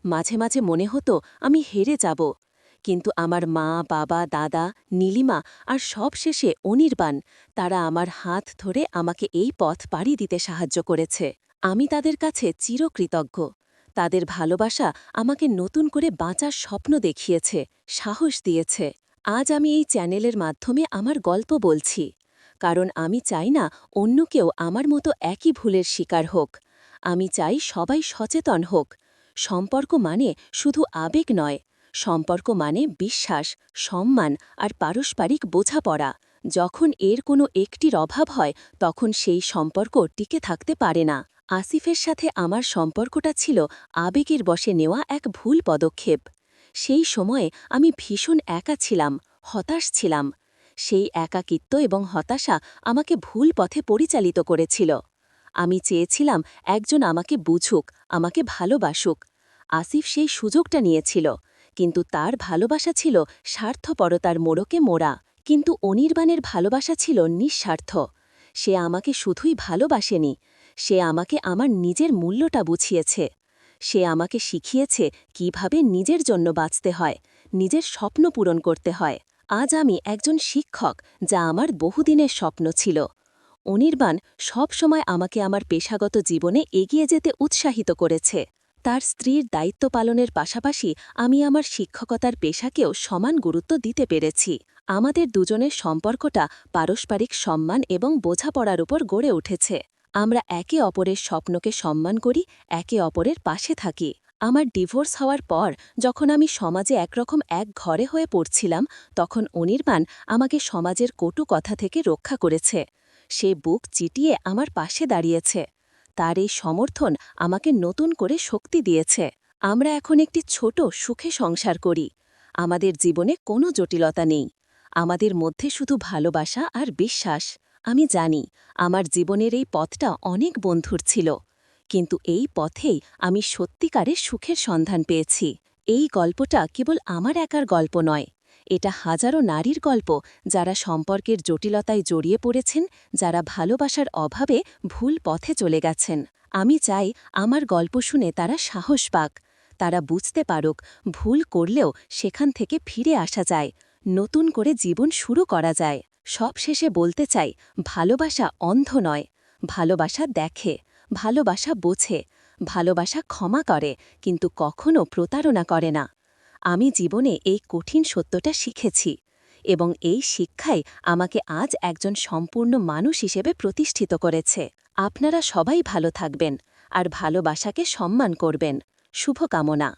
মাঝে মাঝে মনে হতো আমি হেরে যাব, কিন্তু আমার মা, বাবা, দাদা, নীলিমা আর সবশেষে অনির্বাণ, তারা আমার হাত ধরে আমাকে এই পথ পাড়ি দিতে সাহায্য করেছে। আমি তাদের কাছে চিরকৃতজ্ঞ। তাদের ভালোবাসা আমাকে নতুন করে বাঁচার স্বপ্ন দেখিয়েছে, সাহস দিয়েছে। আজ আমি এই চ্যানেলের মাধ্যমে আমার গল্প বলছি, কারণ আমি চাই না অন্য কেউ আমার মতো একই ভুলের শিকার হোক। আমি চাই সবাই সচেতন হোক। সম্পর্ক মানে শুধু আবেগ নয়, সম্পর্ক মানে বিশ্বাস, সম্মান আর পারস্পরিক বোঝাপড়া। যখন এর কোনো একটির অভাব হয় তখন সেই সম্পর্ক টিকে থাকতে পারে না। আসিফের সাথে আমার সম্পর্কটা ছিল আবেগের বশে নেওয়া এক ভুল পদক্ষেপ। সেই সময়ে আমি ভীষণ একা ছিলাম, হতাশ ছিলাম। সেই একাকিত্ব এবং হতাশা আমাকে ভুল পথে পরিচালিত করেছিল। আমি চেয়েছিলাম একজন আমাকে বুঝুক, আমাকে ভালোবাসুক। আসিফ সেই সুযোগটা নিয়েছিল, কিন্তু তার ভালোবাসা ছিল স্বার্থপরতার মোড়কে মোড়া। কিন্তু অনির্বাণের ভালোবাসা ছিল নিঃস্বার্থ। সে আমাকে শুধুই ভালোবাসেনি, সে আমাকে আমার নিজের মূল্যটা বুঝিয়েছে। সে আমাকে শিখিয়েছে কিভাবে নিজের জন্য বাঁচতে হয়, নিজের স্বপ্ন পূরণ করতে হয়। আজ আমি একজন শিক্ষক, যা আমার বহুদিনের স্বপ্ন ছিল। অনির্বাণ সবসময় আমাকে আমার পেশাগত জীবনে এগিয়ে যেতে উৎসাহিত করেছে। তার স্ত্রীর দায়িত্ব পালনের পাশাপাশি আমি আমার শিক্ষকতার পেশাকেও সমান গুরুত্ব দিতে পেরেছি। আমাদের দুজনের সম্পর্কটা পারস্পরিক সম্মান এবং বোঝাপড়ার উপর গড়ে উঠেছে। আমরা একে অপরের স্বপ্নকে সম্মান করি, একে অপরের পাশে থাকি। আমার ডিভোর্স হওয়ার পর যখন আমি সমাজে একরকম এক ঘরে হয়ে পড়ছিলাম, তখন অনির্বাণ আমাকে সমাজের কটু কথা থেকে রক্ষা করেছে। সে বুক চিটিয়ে আমার পাশে দাঁড়িয়েছে। তার এই সমর্থন আমাকে নতুন করে শক্তি দিয়েছে। আমরা এখন একটি ছোট সুখে সংসার করি। আমাদের জীবনে কোনো জটিলতা নেই। আমাদের মধ্যে শুধু ভালোবাসা আর বিশ্বাস। আমি জানি আমার জীবনের এই পথটা অনেক বন্ধুর ছিল, কিন্তু এই পথেই আমি সত্যিকারের সুখের সন্ধান পেয়েছি। এই গল্পটা কেবল আমার একার গল্প নয়, এটা হাজারো নারীর গল্প, যারা সম্পর্কের জটিলতায় জড়িয়ে পড়েছেন, যারা ভালোবাসার অভাবে ভুল পথে চলে গেছেন। আমি চাই আমার গল্প শুনে তারা সাহস পাক, তারা বুঝতে পারুক ভুল করলেও সেখান থেকে ফিরে আসা যায়, নতুন করে জীবন শুরু করা যায়। সবশেষে বলতে চাই, ভালোবাসা অন্ধ নয়, ভালোবাসা দেখে, ভালোবাসা বোঝে, ভালোবাসা ক্ষমা করে, কিন্তু কখনো প্রতারণা করে না। আমি জীবনে এই কঠিন সত্যটা শিখেছি, এবং এই শিক্ষাই আমাকে আজ একজন সম্পূর্ণ মানুষ হিসেবে প্রতিষ্ঠিত করেছে। আপনারা সবাই ভালো থাকবেন আর ভালোবাসাকে সম্মান করবেন। শুভকামনা।